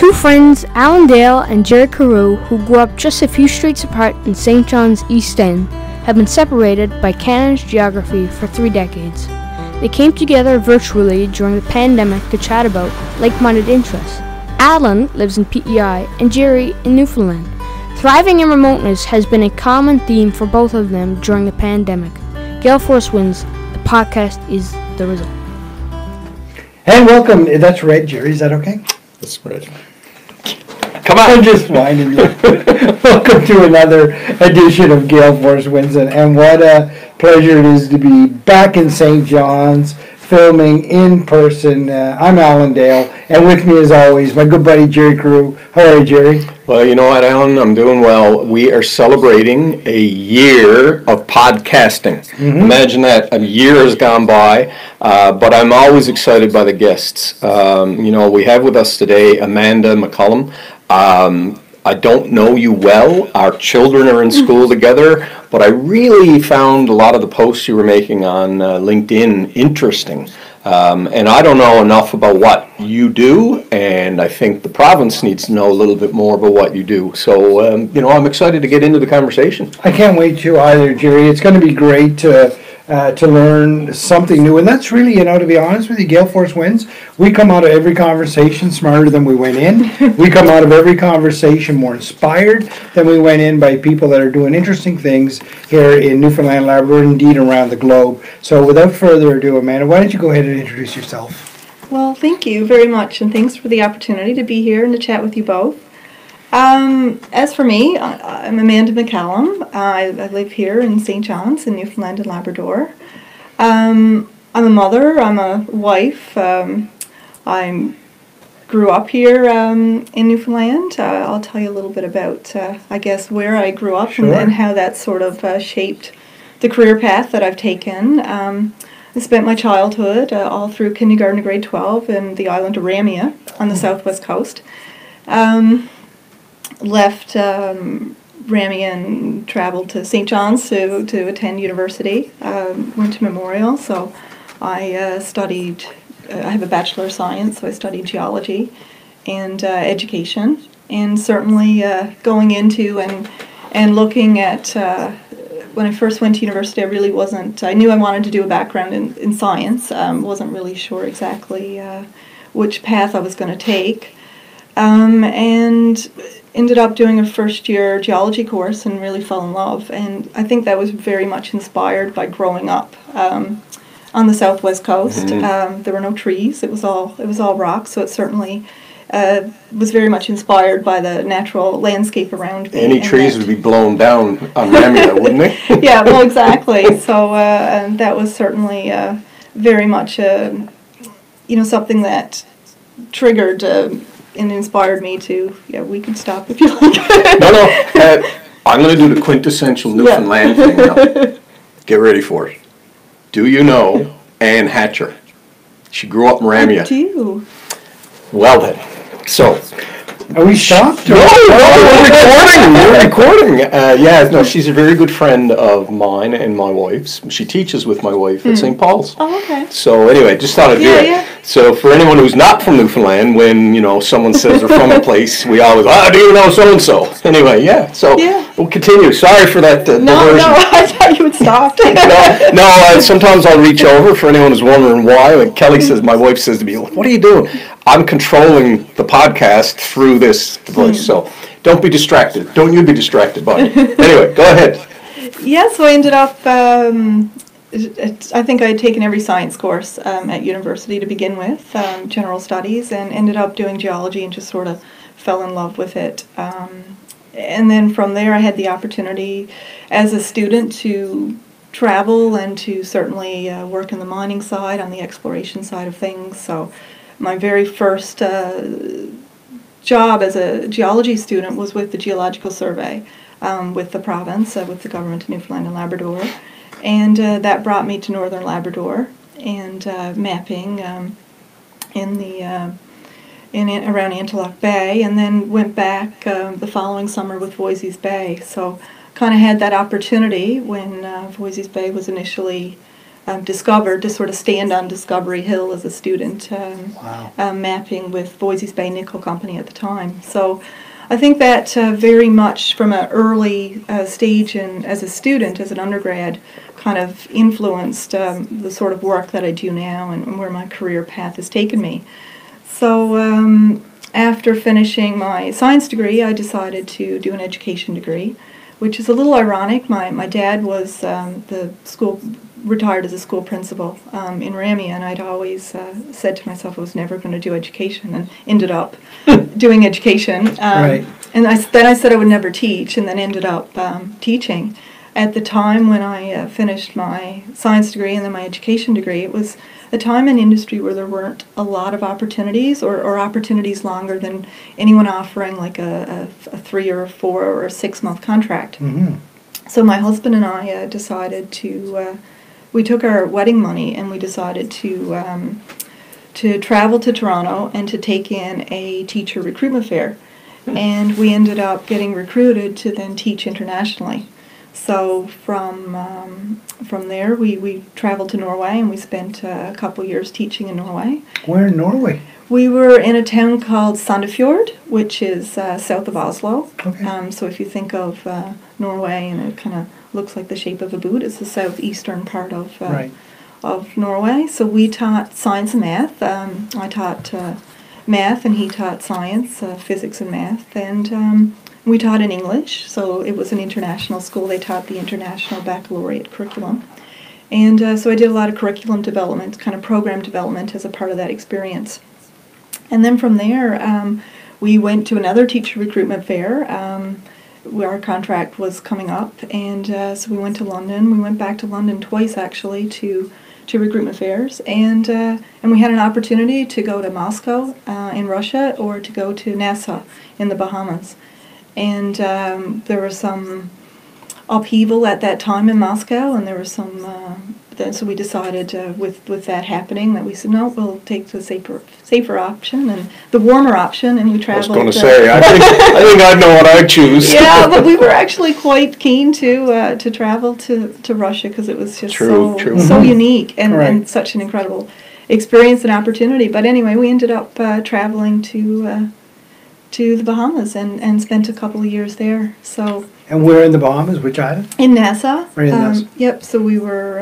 Two friends, Alan Dale and Jerry Carew, who grew up just a few streets apart in St. John's East End, have been separated by Canada's geography for 3 decades. They came together virtually during the pandemic to chat about like-minded interests. Alan lives in PEI and Jerry in Newfoundland. Thriving in remoteness has been a common theme for both of them during the pandemic. Gale Force Winds, the podcast is the result. And welcome, that's red, Jerry, is that okay? That's red. Come on! I'm just whining you. Welcome to another edition of Gale Force Winds, and what a pleasure it is to be back in St. John's, filming in person. I'm Alan Dale, and with me as always, my good buddy Jerry Carew. How are you, Jerry? Well, you know what, Alan? I'm doing well. We are celebrating a year of podcasting. Imagine that. A year has gone by, but I'm always excited by the guests. We have with us today Amanda McCallum. I don't know you well. Our children are in school together, but I really found a lot of the posts you were making on LinkedIn interesting. And I don't know enough about what you do, and I think the province needs to know a little bit more about what you do. So, I'm excited to get into the conversation. I can't wait to either, Jerry. It's going to be great to learn something new. And that's really, to be honest with you, Gale Force Winds, we come out of every conversation smarter than we went in. We come out of every conversation more inspired than we went in by people that are doing interesting things here in Newfoundland and Labrador, indeed around the globe. So without further ado, Amanda, why don't you go ahead and introduce yourself? Well, thank you very much, and thanks for the opportunity to be here and to chat with you both. As for me, I'm Amanda McCallum. I live here in St. John's in Newfoundland and Labrador. I'm a mother, I'm a wife. I grew up here in Newfoundland. I'll tell you a little bit about, where I grew up. Sure. and how that sort of shaped the career path that I've taken. I spent my childhood all through kindergarten to grade 12 in the island of Ramia on the southwest coast. Left Ramia and traveled to St. John's to attend university. Went to Memorial, so I studied, I have a Bachelor of Science, so I studied Geology and education. And certainly going into and looking at, when I first went to university, I knew I wanted to do a background in science. Wasn't really sure exactly which path I was going to take. And ended up doing a first-year geology course and really fell in love. And I think that was very much inspired by growing up on the southwest coast. There were no trees; it was all rock. So it certainly was very much inspired by the natural landscape around me. Any trees would be blown down on Ramia, wouldn't they? Yeah, well, exactly. So and that was certainly very much something that triggered. And inspired me to, we can stop if you like. No, I'm going to do the quintessential Newfoundland thing now. Get ready for it. Do you know Anne Hatcher? She grew up in Ramia. I do. Well then, so... Are we stopped? No, we're recording. She's a very good friend of mine and my wife's. She teaches with my wife at St. Paul's. Oh, okay. So anyway, just thought I'd do it. Yeah. So for anyone who's not from Newfoundland, when, someone says they're from a place, we always, do you know so-and-so? Anyway, we'll continue. Sorry for that diversion. No, I thought you would stop. Sometimes I'll reach over for anyone who's wondering why. Like Kelly says, my wife says to me, what are you doing? I'm controlling the podcast through this device, so don't be distracted. Don't you be distracted by it. Anyway, go ahead. Yeah, so I ended up, I think I had taken every science course at university to begin with, general studies, and ended up doing geology and just sort of fell in love with it. And then from there I had the opportunity as a student to travel and to certainly work in the mining side, on the exploration side of things. So my very first job as a geology student was with the Geological Survey with the province, with the government of Newfoundland and Labrador. And that brought me to northern Labrador and mapping around Antelope Bay, and then went back the following summer with Voisey's Bay. So kind of had that opportunity when Voisey's Bay was initially discovered to sort of stand on Discovery Hill as a student, Wow. mapping with Voisey's Bay Nickel Company at the time. So I think that very much from an early stage and as a student, as an undergrad, kind of influenced the sort of work that I do now and where my career path has taken me. So after finishing my science degree, I decided to do an education degree, which is a little ironic. My dad was retired as a school principal in Ramia, and I'd always said to myself I was never going to do education, and ended up doing education. Right. And then I said I would never teach, and then ended up teaching. At the time when I finished my science degree and then my education degree, it was a time in industry where there weren't a lot of opportunities, or opportunities longer than anyone offering like a 3 or a 4 or a 6 month contract. Mm-hmm. So my husband and I decided to, we took our wedding money and we decided to travel to Toronto and to take in a teacher recruitment fair. And we ended up getting recruited to then teach internationally. So from there, we traveled to Norway, and we spent a couple years teaching in Norway. Where in Norway? We were in a town called Sandefjord, which is south of Oslo. Okay. So if you think of Norway, and it kind of looks like the shape of a boot, it's the southeastern part of Right. of Norway. So we taught science and math. I taught math, and he taught science, physics and math, and we taught in English. So it was an international school. They taught the international baccalaureate curriculum. And so I did a lot of curriculum development, kind of program development as a part of that experience. And then from there, we went to another teacher recruitment fair where our contract was coming up. And so we went to London. We went back to London twice, actually, to recruitment fairs. And we had an opportunity to go to Moscow in Russia, or to go to Nassau in the Bahamas. And there was some upheaval at that time in Moscow, and there was some. So we decided, with that happening, that we said no, we'll take the safer option and the warmer option, and we traveled. I was going to say, I think I know what I'd choose. Yeah, but we were actually quite keen to travel to Russia, because it was just so unique and such an incredible experience and opportunity. But anyway, we ended up traveling to the Bahamas and spent a couple of years there. So. And where in the Bahamas? Which island? In Nassau. Right in Nassau. Yep. So we were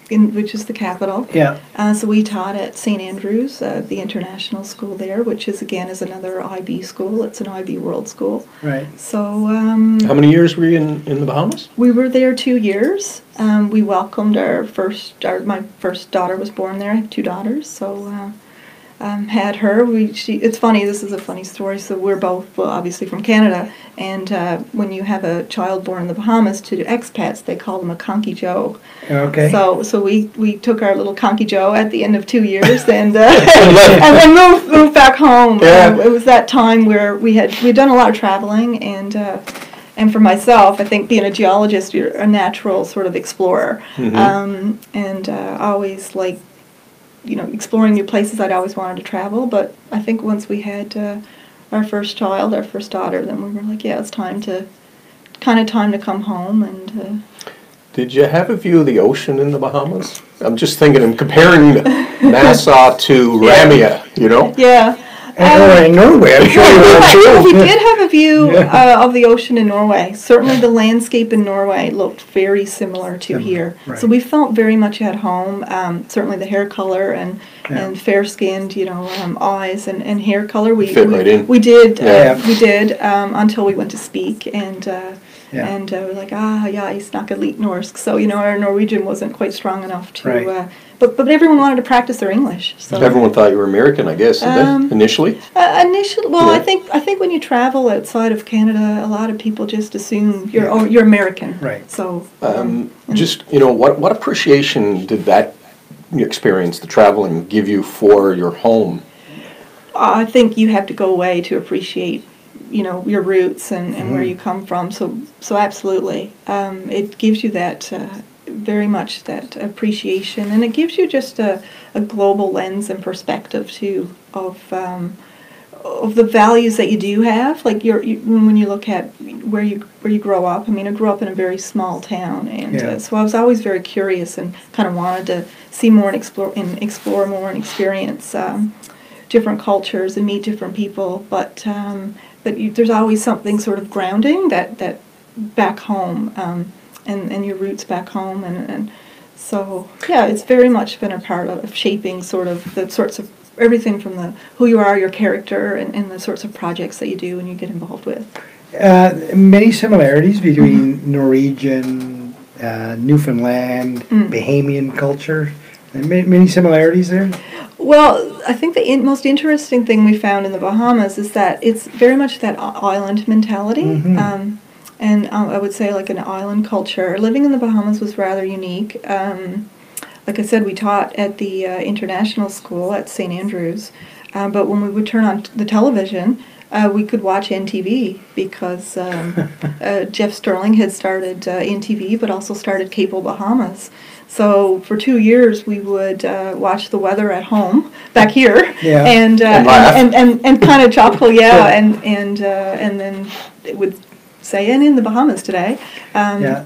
which is the capital. Yeah. So we taught at St. Andrews, the international school there, which is another IB school. It's an IB World School. Right. So. How many years were you in the Bahamas? We were there 2 years. We welcomed my first daughter was born there. I have 2 daughters, so. Had her. It's funny. This is a funny story. So we're both, obviously from Canada, and when you have a child born in the Bahamas, to expats they call them a Conky Joe. Okay. So we took our little Conky Joe at the end of 2 years, and then moved back home. Yeah. It was that time where we'd done a lot of traveling, and for myself, I think being a geologist, you're a natural sort of explorer, and always like. Exploring new places. I'd always wanted to travel, but I think once we had our first child, our first daughter, then we were like, yeah, it's time to come home. And did you have a view of the ocean in the Bahamas? I'm just thinking, I'm comparing Nassau to Ramia, Yeah. In Norway, I'm sure you were too. We did have a view of the ocean in Norway. Certainly the landscape in Norway looked very similar to here. Right. So we felt very much at home. Certainly the hair color and fair-skinned, eyes and hair color. We right in. We did until we went to speak, and we're like, jeg snakker litt norsk. So, our Norwegian wasn't quite strong enough to... Right. But everyone wanted to practice their English. So. Everyone thought you were American, I guess, initially? Initially, well, yeah. I think when you travel outside of Canada, a lot of people just assume you're American. Right. So what appreciation did that experience, the traveling, give you for your home? I think you have to go away to appreciate, your roots and where you come from. So absolutely, it gives you that. Very much that appreciation, and it gives you just a global lens and perspective too of of the values that you do have. Like when you look at where you grow up. I mean, I grew up in a very small town, and so I was always very curious and kind of wanted to see more and explore more and experience different cultures and meet different people. But there's always something sort of grounding that back home, and your roots back home, and so yeah, it's very much been a part of shaping sort of the sorts of everything from who you are, your character, and the sorts of projects that you do and you get involved with. Many similarities between Norwegian, Newfoundland, Bahamian culture. Many similarities there? Well, I think the most interesting thing we found in the Bahamas is that it's very much that island mentality. And I would say like an island culture. Living in the Bahamas was rather unique. Like I said, we taught at the international school at St. Andrews, but when we would turn on the television, we could watch NTV because Jeff Sterling had started NTV, but also started Cable Bahamas. So for 2 years we would watch the weather at home back here, and kind of tropical, and then it would say in the Bahamas today,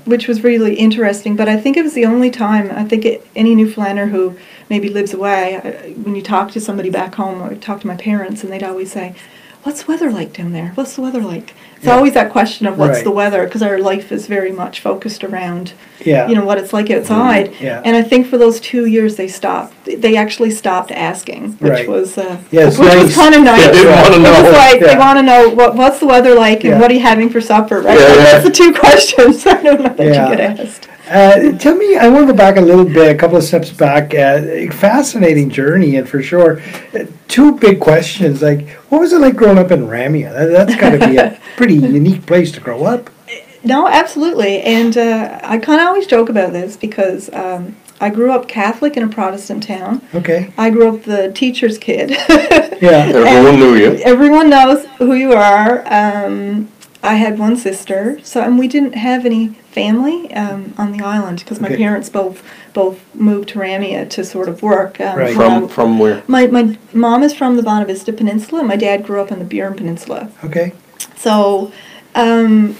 which was really interesting. But I think it was the only time, I think any Newfoundlander who maybe lives away, when you talk to somebody back home or talk to my parents, and they'd always say, what's the weather like down there? What's the weather like? It's always that question of what's the weather, because our life is very much focused around what it's like outside. And I think for those 2 years they actually stopped asking, which was was kind of nice. They want to know. They want to know what's the weather like and what are you having for supper, right? That's the two questions I don't know that you get asked. Tell me, I want to go back a little bit, a couple of steps back. Fascinating journey, and for sure, two big questions. Like, what was it like growing up in Ramia? That's got to be a pretty unique place to grow up. No, absolutely. And I kind of always joke about this because I grew up Catholic in a Protestant town. Okay. I grew up the teacher's kid. Everyone knew you. Everyone knows who you are. I had one sister, and we didn't have any family on the island because my parents both moved to Ramia to sort of work. From where? My mom is from the Bonavista Vista Peninsula, and my dad grew up on the Burin Peninsula. Okay. So, so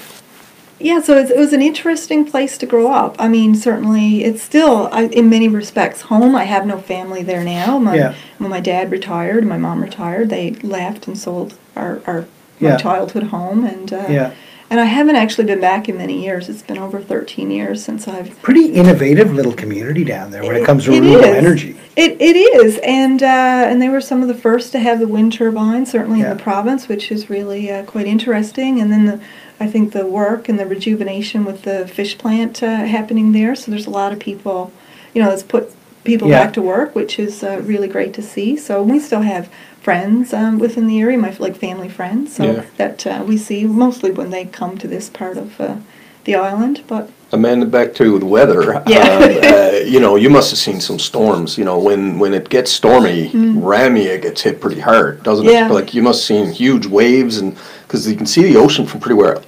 it was an interesting place to grow up. I mean, certainly it's still, in many respects, home. I have no family there now. When my dad retired and my mom retired, they left and sold our childhood home, and I haven't actually been back in many years. It's been over 13 years since I've... Pretty innovative little community down there when it comes to renewable energy. It is, and they were some of the first to have the wind turbines, certainly in the province, which is really quite interesting. And then I think the work and the rejuvenation with the fish plant happening there. So there's a lot of people, that's put people back to work, which is really great to see. So we still have friends within the area, my family friends, that we see mostly when they come to this part of the island. But Amanda, back to the weather. You must have seen some storms. When it gets stormy, Ramia gets hit pretty hard, doesn't it? Like you must have seen huge waves, and because you can see the ocean from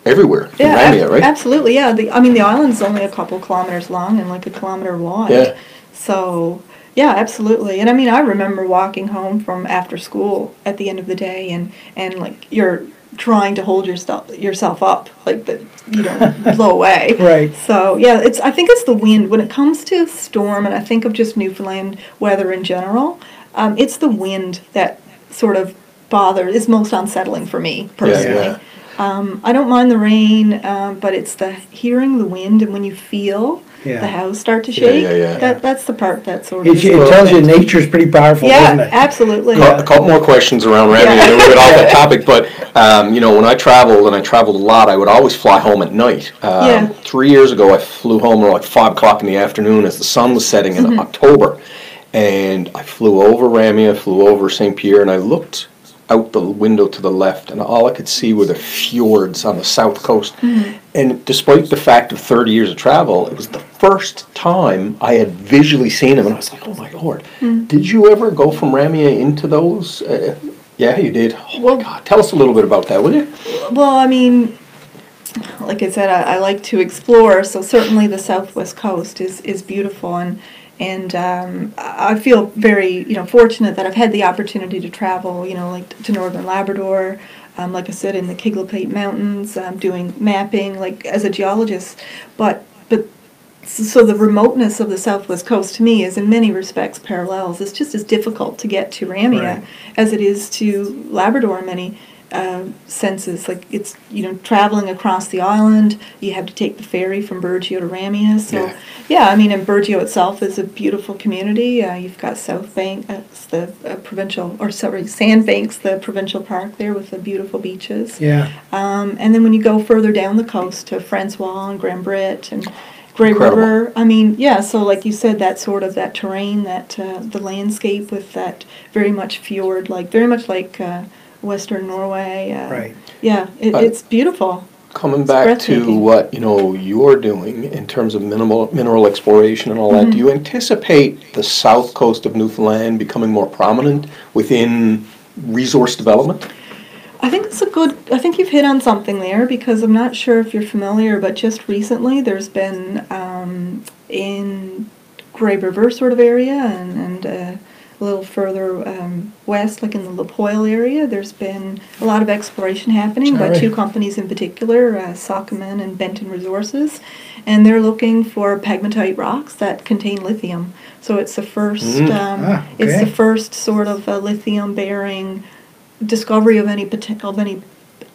everywhere from Ramia, right? Absolutely, yeah. The island's only a couple kilometers long and like a kilometer wide. Yeah. So. Yeah, absolutely. And I mean, I remember walking home from after school at the end of the day, and like you're trying to hold yourself up, like that you don't blow away. Right. So yeah, I think it's the wind when it comes to storm, and I think of just Newfoundland weather in general. It's the wind that sort of is most unsettling for me personally. I don't mind the rain, but it's hearing the wind, and when you feel the house start to shake. That's the part that sort of... It tells you nature's pretty powerful, doesn't it? Absolutely. A couple more questions around Ramia, and then we'll get off that topic. But, when I traveled, and I traveled a lot, I would always fly home at night. 3 years ago, I flew home at like 5 o'clock in the afternoon as the sun was setting in October. And I flew over Ramia, flew over St. Pierre, and I looked out the window to the left, and all I could see were the fjords on the south coast. And despite the fact of 30 years of travel, it was the first time I had visually seen them, and I was like, oh my Lord. Did you ever go from Ramia into those? Yeah, you did. Oh my God. Tell us a little bit about that, will you? Well, I mean, like I said, I like to explore, so certainly the southwest coast is beautiful, and And I feel very, fortunate that I've had the opportunity to travel, like to northern Labrador, like I said, in the Kiglapate Mountains, doing mapping, like as a geologist. But so the remoteness of the southwest coast to me is in many respects parallels. It's just as difficult to get to Ramia as it is to Labrador in many senses. Like it's, traveling across the island, you have to take the ferry from Burgeo to Ramia. So yeah, I mean, and Burgeo itself is a beautiful community. You've got South Bank, the Sandbanks, the provincial park there with the beautiful beaches. Yeah. And then when you go further down the coast to Francois and Grand Bret and Grey Incredible. River, I mean, yeah, so like you said, that sort of that terrain, that the landscape with that very much fjord, like very much like Western Norway. Right. Yeah, it's beautiful. Coming It's back to breathtaking. what you're doing in terms of mineral exploration and all that, do you anticipate the south coast of Newfoundland becoming more prominent within resource development? I think you've hit on something there, because I'm not sure if you're familiar, but just recently there's been in Grey River sort of area and a little further west, like in the Lapoil area, there's been a lot of exploration happening by two companies in particular, Sokoman and Benton Resources, and they're looking for pegmatite rocks that contain lithium. So it's the first, it's the first sort of lithium-bearing discovery of any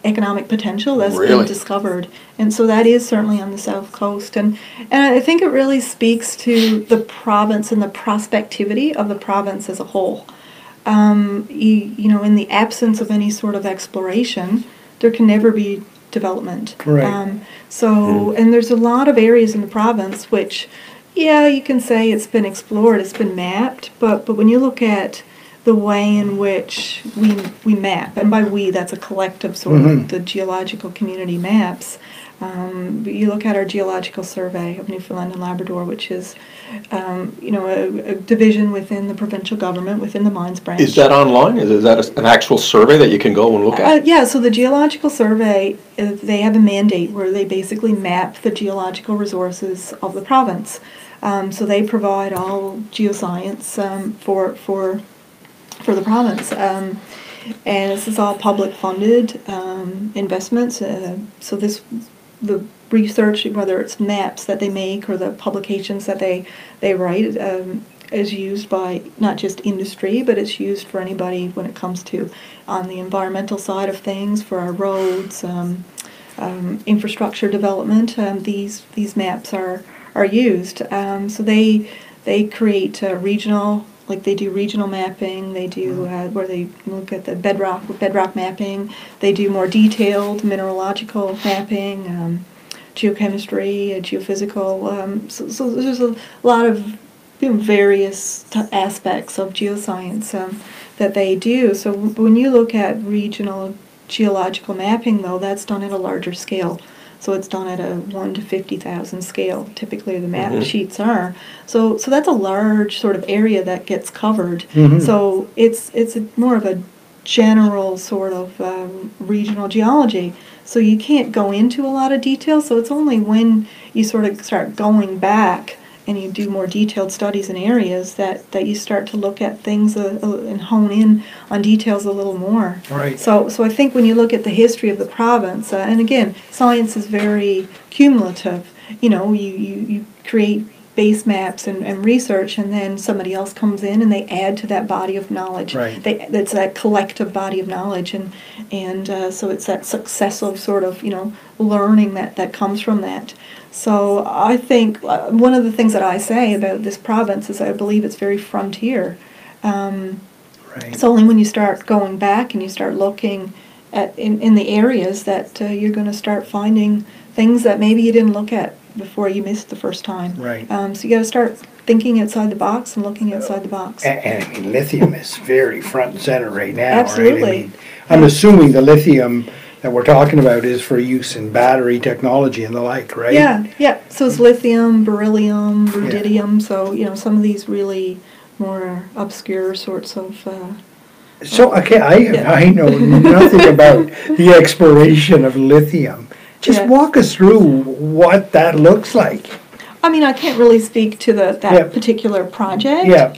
economic potential that's been discovered, and so that is certainly on the south coast, and I think it really speaks to the province and the prospectivity of the province as a whole. In the absence of any sort of exploration, there can never be development. Right. And there's a lot of areas in the province which, you can say it's been explored, it's been mapped, but when you look at the way in which we map, and by we, that's a collective sort of the geological community maps. You look at our Geological Survey of Newfoundland and Labrador, which is, a division within the provincial government, within the mines branch. Is that online? Is that an actual survey that you can go and look at? Yeah, so the Geological Survey, they have a mandate where they basically map the geological resources of the province. So they provide all geoscience for the province, and this is all public funded investments. So the research, whether it's maps that they make or the publications that they write, is used by not just industry, but it's used for anybody when it comes to on the environmental side of things, for our roads, infrastructure development. These maps are used. So they create regional. Like they do regional mapping, they do where they look at the bedrock mapping, they do more detailed mineralogical mapping, geochemistry, geophysical. So there's a lot of various aspects of geoscience that they do. So when you look at regional geological mapping, though, that's done at a larger scale. So it's done at a 1 to 50,000 scale. Typically, the map sheets are. So that's a large sort of area that gets covered. So it's more of a general sort of regional geology. So you can't go into a lot of detail. So it's only when you sort of start going back and you do more detailed studies in areas that you start to look at things and hone in on details a little more. Right. So I think when you look at the history of the province, and again, science is very cumulative. You create base maps and research, and then somebody else comes in and they add to that body of knowledge. Right. It's that collective body of knowledge, and so it's that successive sort of learning that comes from that. So I think one of the things that I say about this province is I believe it's very frontier. It's only when you start going back and you start looking at in the areas that you're going to start finding things that maybe you didn't look at before you missed the first time. Right. So you got to start thinking outside the box and looking outside the box. And I mean, lithium is very front and center right now. Absolutely. Right? I mean, I'm assuming the lithium that we're talking about is for use in battery technology and the like, right? Yeah. So it's lithium, beryllium, rubidium. So some of these really more obscure sorts of. So okay, I know nothing about the exploration of lithium. Just walk us through what that looks like. I mean, I can't really speak to that Yeah. particular project. Yeah.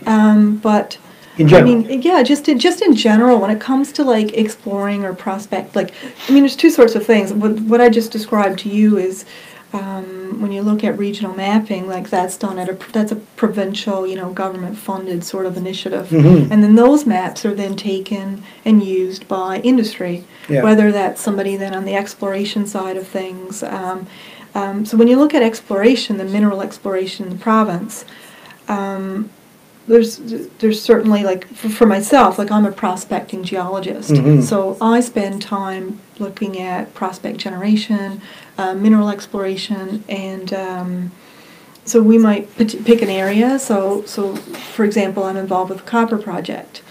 But In general. I mean, yeah, just in general, when it comes to like exploring or prospect, like, I mean, there's two sorts of things. What I just described to you is when you look at regional mapping, like that's done that's a provincial, government funded sort of initiative, Mhm. and then those maps are then taken and used by industry, Yeah. whether that's somebody then on the exploration side of things. So when you look at exploration, the mineral exploration in the province, there's certainly, like, for myself, like, I'm a prospecting geologist, Mhm. so I spend time looking at prospect generation, mineral exploration, and so we might pick an area. So for example, I'm involved with the copper project.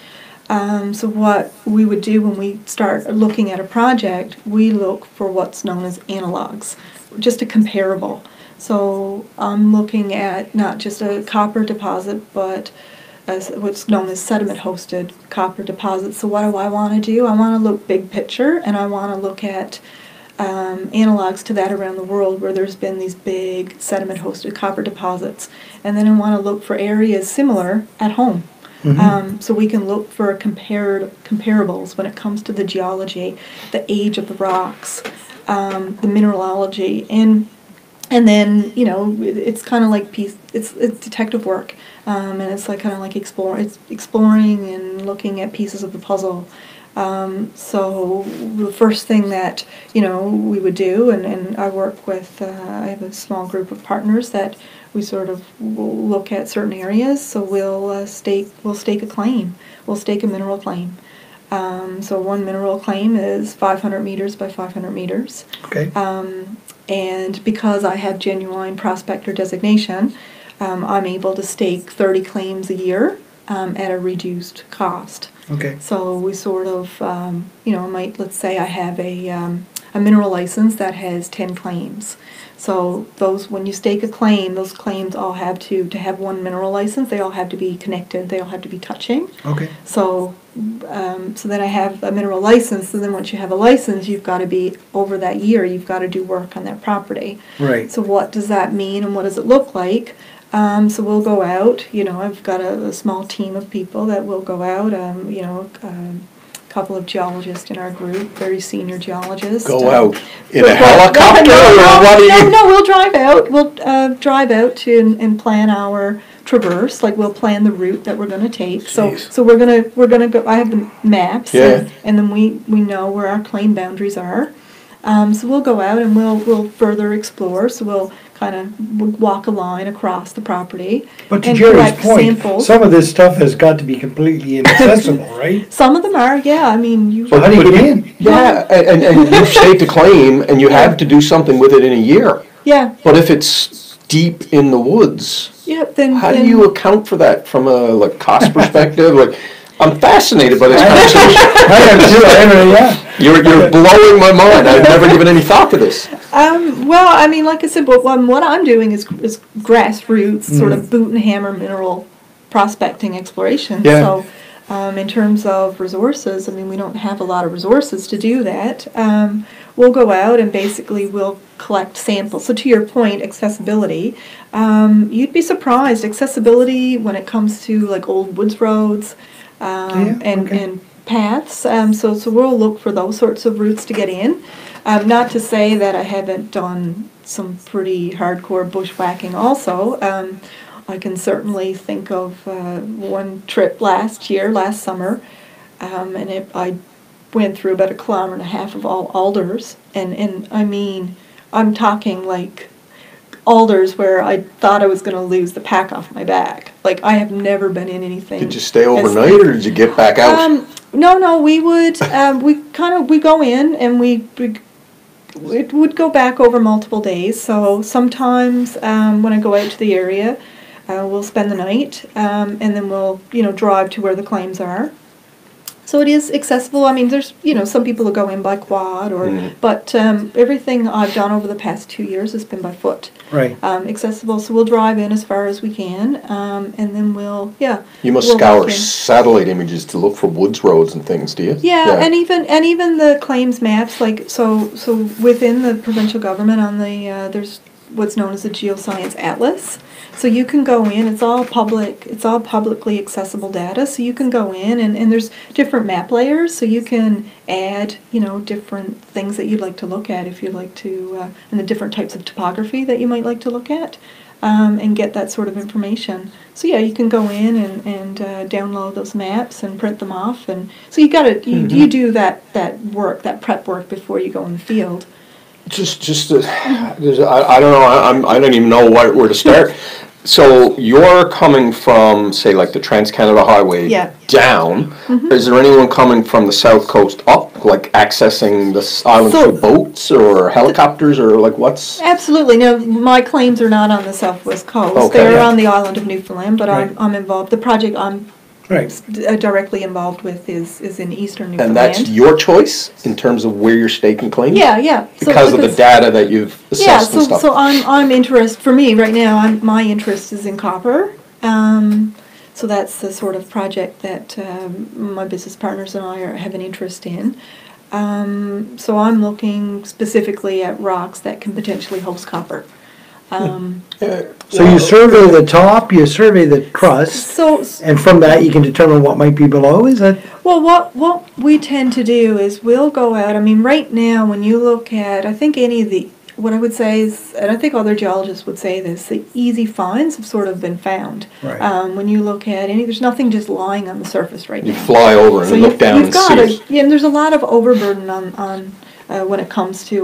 So what we would do when we start looking at a project, we look for what's known as analogs, just a comparable. So I'm looking at not just a copper deposit, but as what's known as sediment-hosted copper deposits. So what do I want to do? I want to look big picture, and I want to look at analogs to that around the world where there's been these big sediment-hosted copper deposits. And then I want to look for areas similar at home. So we can look for comparables when it comes to the geology, the age of the rocks, the mineralogy, and then, it's kind of like it's detective work, and it's like kind of like exploring and looking at pieces of the puzzle. So the first thing that we would do, and I work with, I have a small group of partners that we sort of will look at certain areas. So we'll stake a claim, we'll stake a mineral claim. So one mineral claim is 500 meters by 500 meters. Okay. And because I have genuine prospector designation, I'm able to stake 30 claims a year at a reduced cost. Okay. So we sort of, let's say I have a mineral license that has 10 claims. So when you stake a claim, those claims all have to have one mineral license. They all have to be connected. They all have to be touching. Okay. So then I have a mineral license, and then once you have a license, you've got to be, over that year, you've got to do work on that property. Right. So what does that mean, and what does it look like? So we'll go out, I've got a small team of people that will go out, a couple of geologists in our group, very senior geologists. Go out in a helicopter, or what are you? No, we'll drive out. We'll drive out to and plan our traverse. Like, we'll plan the route that we're going to take. Jeez. So we're gonna go. I have the maps, Yeah. and then we know where our claim boundaries are. So we'll go out and we'll further explore. So we'll kind of walk a line across the property. But to and Jerry's collect point, samples. some of this stuff has got to be completely inaccessible, right? Some of them are, yeah. I mean, you. So how do you get in? Yeah, and you've staked a claim, and you have to do something with it in a year. Yeah. But if it's deep in the woods, Yeah. Then. how do you account for that from a cost perspective? I'm fascinated by this conversation. I am too. Yeah. You're blowing my mind. I've never given any thought to this. Well, I mean, like I said, what I'm doing is grassroots, sort of boot and hammer mineral prospecting exploration. Yeah. So, in terms of resources, I mean, we don't have a lot of resources to do that. We'll go out and basically we'll collect samples. So to your point, accessibility, you'd be surprised. Accessibility when it comes to like old woods roads and paths. So we'll look for those sorts of routes to get in. Not to say that I haven't done some pretty hardcore bushwhacking also. I can certainly think of one trip last summer, and I went through about 1.5 kilometers of all alders, and I mean, I'm talking like alders where I thought I was going to lose the pack off my back. Like, I have never been in anything. Did you stay overnight, or did you get back out? No, we would, we go in, and it would go back over multiple days. So sometimes when I go out to the area, we'll spend the night, and then we'll, drive to where the claims are. So it is accessible. I mean, there's, some people will go in by quad, but everything I've done over the past 2 years has been by foot. Right. Accessible. So we'll drive in as far as we can, and then You must scour satellite images to look for woods roads and things, do you? Yeah, and even the claims maps, like so within the provincial government on the there's what's known as the Geoscience Atlas. So you can go in, it's all publicly accessible data, so you can go in and there's different map layers, so you can add, different things that you'd like to look at if you'd like to, and the different types of topography that you might like to look at, and get that sort of information. So yeah, you can go in and download those maps and print them off, and so you do that work, that prep work before you go in the field. I don't know. I don't even know where to start. So you're coming from, say, like the Trans-Canada Highway down. Mm-hmm. Is there anyone coming from the south coast up, like accessing this island through boats or helicopters, or like what's? Absolutely. No, my claims are not on the southwest coast. Okay, They're on the island of Newfoundland, but right. I'm involved. The project I'm directly involved with is in eastern Newfoundland. And that's your choice in terms of where you're staking claims? Yeah. Because of the data that you've assessed and stuff? So I'm interested, for me right now, my interest is in copper. So that's the sort of project that my business partners and I have an interest in. So I'm looking specifically at rocks that can potentially host copper. So you survey the top, you survey the crust, and from that you can determine what might be below, is that? Well, what we tend to do is we'll go out, right now when you look at, I think what I would say is, and I think other geologists would say this, the easy finds have sort of been found. Right. When you look at there's nothing just lying on the surface right now. You fly over and look down and see. And there's a lot of overburden on when it comes to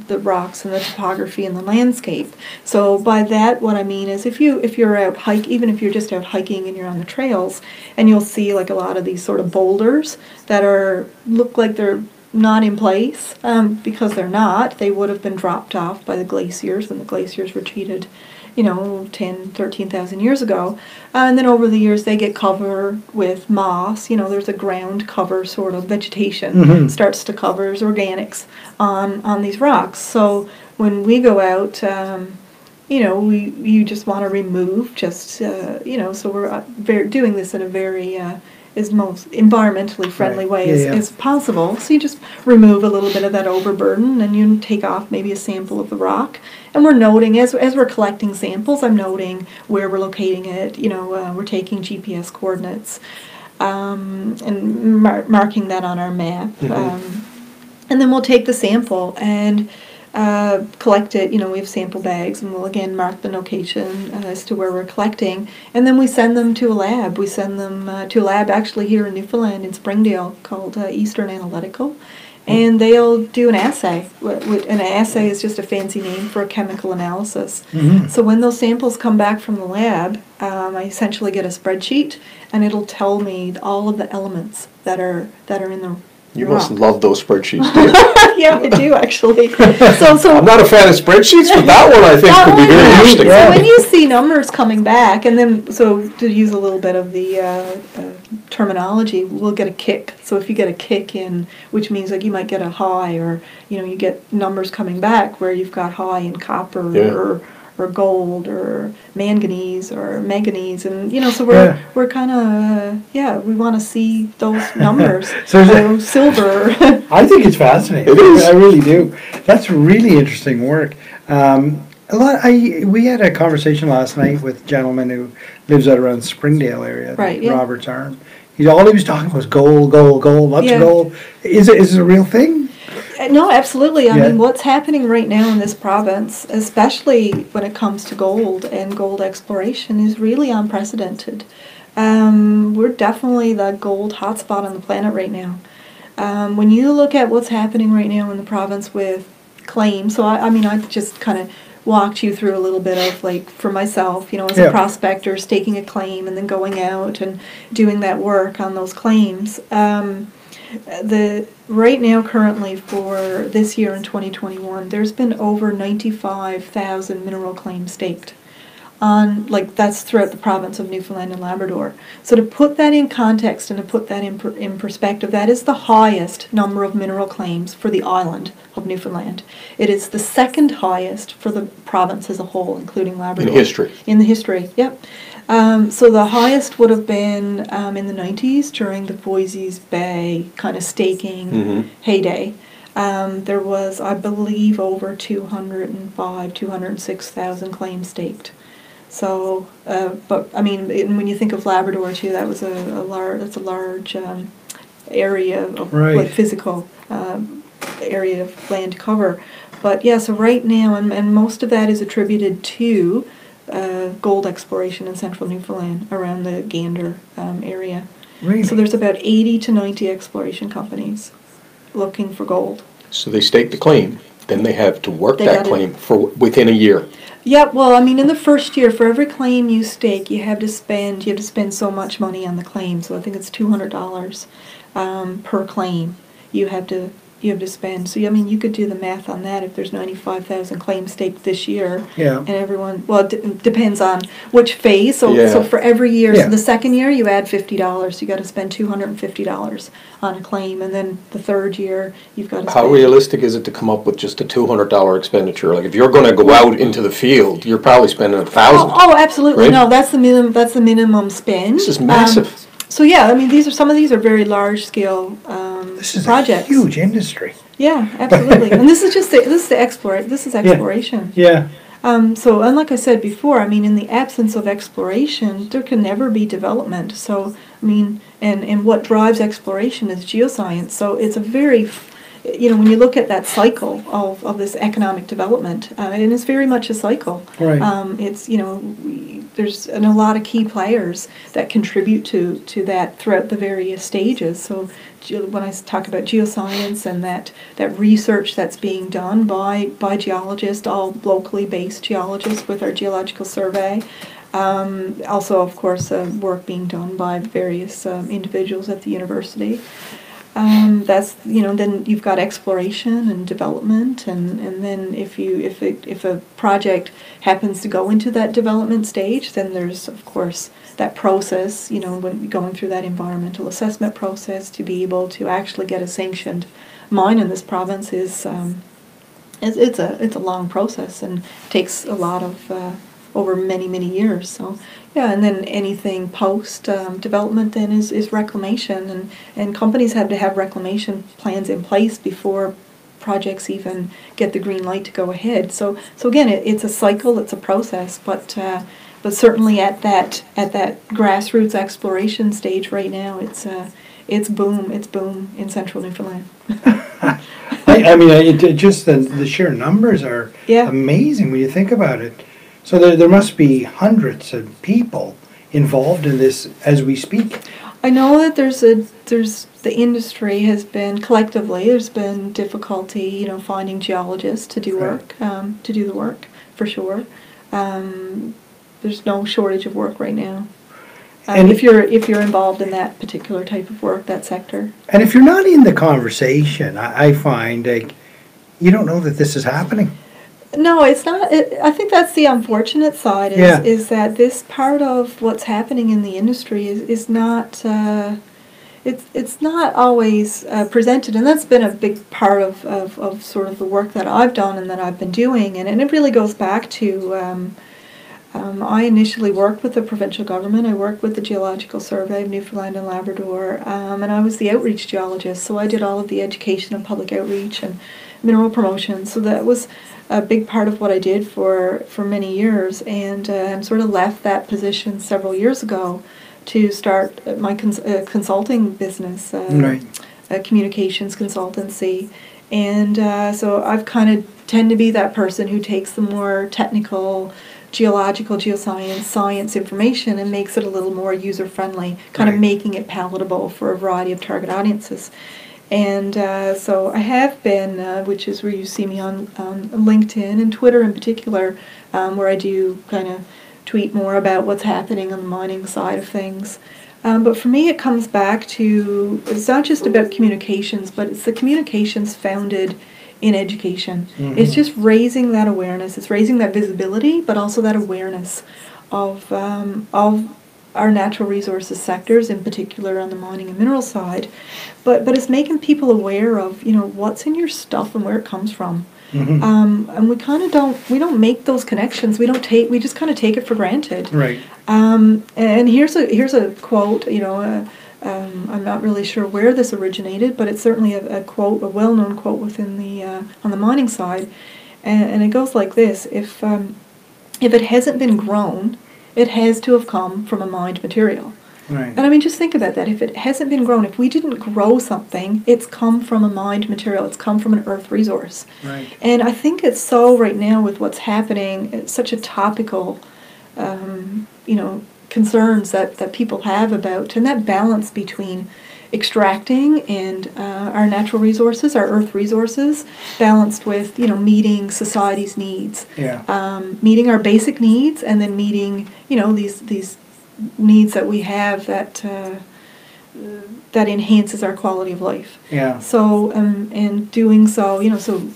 the rocks and the topography and the landscape. So by that, what I mean is if you're out even if you're just out hiking and you're on the trails, and you'll see like a lot of these sort of boulders that look like they're not in place, because they're not. They would have been dropped off by the glaciers when the glaciers retreated, 10, 13,000 years ago. And then over the years they get covered with moss. There's a ground cover sort of vegetation starts to cover, there's organics on these rocks. So when we go out, you just want to remove so we're doing this in a very is most environmentally friendly way as possible. So you just remove a little bit of that overburden and you take off maybe a sample of the rock. And we're noting, as we're collecting samples, I'm noting where we're locating it. We're taking GPS coordinates and marking that on our map. And then we'll take the sample and collect it. We have sample bags, and we'll again mark the location as to where we're collecting, and then we send them to a lab. We send them to a lab actually here in Newfoundland in Springdale called Eastern Analytical, and they'll do an assay. An assay is just a fancy name for a chemical analysis. So when those samples come back from the lab, I essentially get a spreadsheet, and it'll tell me all of the elements that are in the You must love those spreadsheets, do you? Yeah, I do actually. So I'm not a fan of spreadsheets, but that one I think could be very interesting. So when you see numbers coming back, and then to use a little bit of the terminology, we'll get a kick. So if you get a kick in, which means like you might get a high, or you get numbers coming back where you've got high in copper or gold or manganese or and so we're kind of we want to see those numbers. So silver. I think it's fascinating. It is. I really do. That's really interesting work. We had a conversation last night with a gentleman who lives out around Springdale area, Robert's Arm. All he was talking about was gold, lots of gold. Is it a real thing? No, absolutely. I mean, what's happening right now in this province, especially when it comes to gold and gold exploration, is really unprecedented. We're definitely the gold hotspot on the planet right now. When you look at what's happening right now in the province with claims, so I just kind of walked you through a little bit of, like, for myself, as a prospector, staking a claim and then going out and doing that work on those claims. Right now, currently, for this year in 2021, there's been over 95,000 mineral claims staked that's throughout the province of Newfoundland and Labrador. So to put that in context and to put that in perspective, that is the highest number of mineral claims for the island of Newfoundland. It is the second highest for the province as a whole, including Labrador. In the history, yep. So the highest would have been in the 90s during the Voisey's Bay kind of staking heyday. there was, I believe, over 206,000 claims staked. So, but I mean, when you think of Labrador too, that was that's a large area of like physical area of land cover. But yeah, so right now, and most of that is attributed to gold exploration in central Newfoundland around the Gander area. Really? So there's about 80 to 90 exploration companies looking for gold. So they stake the claim, then they have to work They that gotta- claim for within a year. Yeah, well, I mean, in the first year, for every claim you stake, you have to spend so much money on the claim. So I think it's $200 per claim. You have to spend. So I mean, you could do the math on that. If there's 95,000 claims staked this year, and everyone, well, it depends on which phase. So for every year, so the second year you add $50. You got to spend $250 on a claim, and then the third year you've got to. How realistic is it to come up with just a $200 expenditure? Like if you're going to go out into the field, you're probably spending $1,000. Oh, absolutely. Right? No, that's the minimum. That's the minimum spend. This is massive. So yeah, I mean, some of these are very large scale This is projects. a huge industry. Yeah, absolutely. And this is exploration. Yeah. So, and like I said before, I mean, in the absence of exploration, there can never be development. So, I mean, and what drives exploration is geoscience. So it's a very, when you look at that cycle of this economic development, and it's very much a cycle. Right. It's, there's a lot of key players that contribute to that throughout the various stages. So when I talk about geoscience and that research that's being done by geologists, all locally based geologists with our Geological Survey, also of course work being done by various individuals at the university. That's then you've got exploration and development, and then if a project happens to go into that development stage, then there's of course that process, when going through that environmental assessment process to be able to actually get a sanctioned mine in this province is it's a long process and takes a lot of over many years. So yeah, and then anything post development then is reclamation, and companies have to have reclamation plans in place before projects even get the green light to go ahead. So again, it's a cycle, it's a process, but certainly at that grassroots exploration stage right now, it's boom in central Newfoundland. I mean, just the sheer numbers are amazing when you think about it. So there must be hundreds of people involved in this as we speak. I know that there's the industry has been collectively, there's been difficulty, finding geologists to do work, to do the work for sure. There's no shortage of work right now. And if you're involved in that particular type of work, that sector. And if you're not in the conversation, I find you don't know that this is happening. No, it's not. I think that's the unfortunate side is that this part of what's happening in the industry is not it's not always presented, and that's been a big part of sort of the work that I've done and that I've been doing, and it really goes back to I initially worked with the provincial government. I worked with the Geological Survey of Newfoundland and Labrador, and I was the outreach geologist, so I did all of the education and public outreach and mineral promotion. So that was a big part of what I did for many years, and sort of left that position several years ago to start my consulting business, a communications consultancy. And so I've kind of tend to be that person who takes the more technical geological, geoscience, science information and makes it a little more user-friendly, kind of making it palatable for a variety of target audiences. And so I have been, which is where you see me on LinkedIn and Twitter in particular, where I do kind of tweet more about what's happening on the mining side of things. But for me, it comes back to, it's not just about communications, but it's the communications founded in education. Mm-hmm. It's just raising that awareness. It's raising that visibility, but also that awareness of our natural resources sectors, in particular on the mining and mineral side. But it's making people aware of, what's in your stuff and where it comes from. Mm-hmm. And we kind of don't make those connections. We just kind of take it for granted. Right. And here's a quote, I'm not really sure where this originated, but it's certainly a quote, a well-known quote within the on the mining side, and it goes like this: if it hasn't been grown, it has to have come from a mined material. Right. And I mean, just think about that. If it hasn't been grown, if we didn't grow something, it's come from a mined material. It's come from an earth resource. Right. And I think it's so right now with what's happening. It's such a topical, concerns that people have about, and that balance between extracting and our natural resources, our earth resources, balanced with meeting society's needs, meeting our basic needs, and then meeting these needs that we have that enhances our quality of life. Yeah. So and doing so, so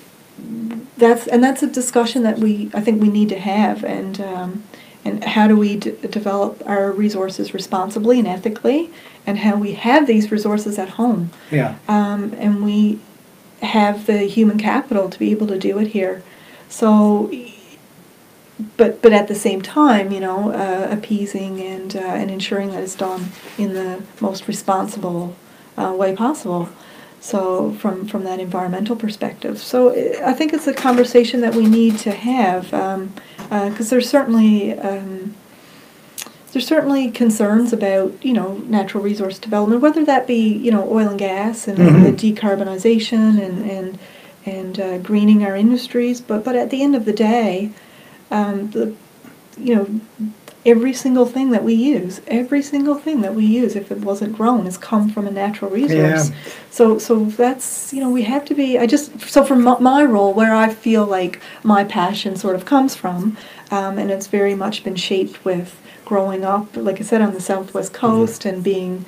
that's a discussion that I think we need to have, and how do we develop our resources responsibly and ethically, and how we have these resources at home. Yeah. And we have the human capital to be able to do it here. So, but at the same time, appeasing and ensuring that it's done in the most responsible way possible. So from that environmental perspective. So I think it's a conversation that we need to have, because there's certainly concerns about natural resource development, whether that be oil and gas and the decarbonization and greening our industries. But at the end of the day, every single thing that we use, if it wasn't grown, has come from a natural resource. Yeah. So that's, we have to be, so from my role, where I feel like my passion sort of comes from, and it's very much been shaped with growing up, like I said, on the Southwest Coast, and being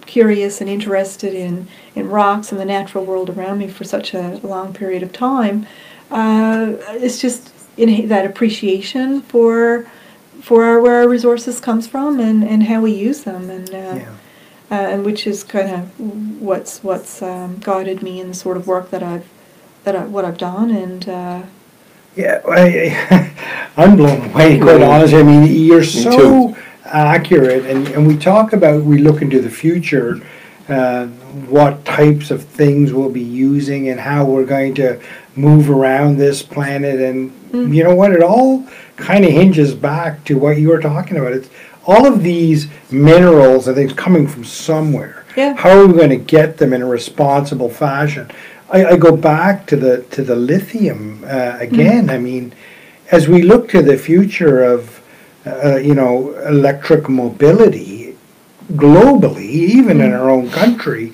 curious and interested in rocks and the natural world around me for such a long period of time. It's just that appreciation for where our resources comes from and how we use them, and which is kind of what's guided me in the sort of work that I've done, and I'm blown away, quite honestly. I mean, you're so accurate, and we look into the future, what types of things we'll be using and how we're going to move around this planet, and you know what, it all kind of hinges back to what you were talking about. It's all of these minerals and things coming from somewhere. Yeah. How are we going to get them in a responsible fashion? I go back to the lithium again. I mean, as we look to the future of electric mobility globally, even in our own country,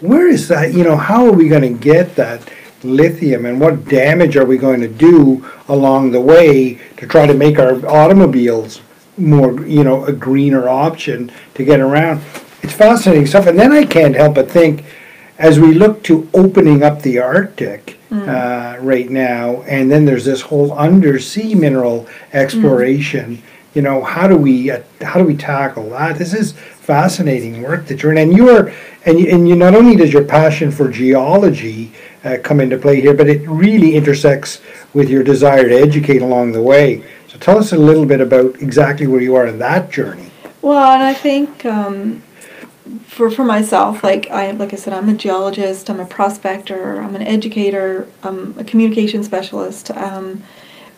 where is that? How are we going to get that lithium, and what damage are we going to do along the way to try to make our automobiles more, a greener option to get around? It's fascinating stuff. And then I can't help but think, as we look to opening up the Arctic right now, and then there's this whole undersea mineral exploration. How do we tackle that? This is fascinating work that you're in, and you not only does your passion for geology come into play here, but it really intersects with your desire to educate along the way. So tell us a little bit about exactly where you are in that journey. Well, and I think for myself, like I said, I'm a geologist, I'm a prospector, I'm an educator, I'm a communication specialist.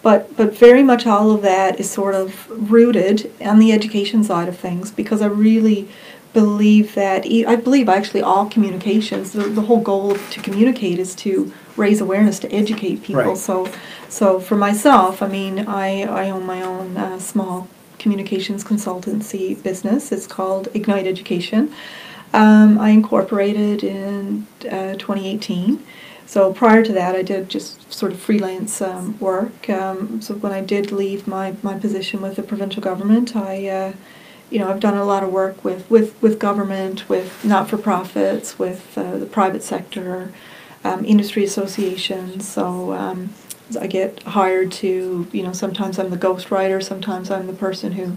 But very much all of that is sort of rooted on the education side of things, because I really believe that, actually all communications, the whole goal to communicate is to raise awareness, to educate people. Right. So for myself, I mean, I own my own small communications consultancy business. It's called Ignite Education. I incorporated in 2018. So prior to that, I did just sort of freelance work. So when I did leave my position with the provincial government, I've done a lot of work with government, with not-for-profits, with the private sector, industry associations. So I get hired to, sometimes I'm the ghostwriter, sometimes I'm the person who,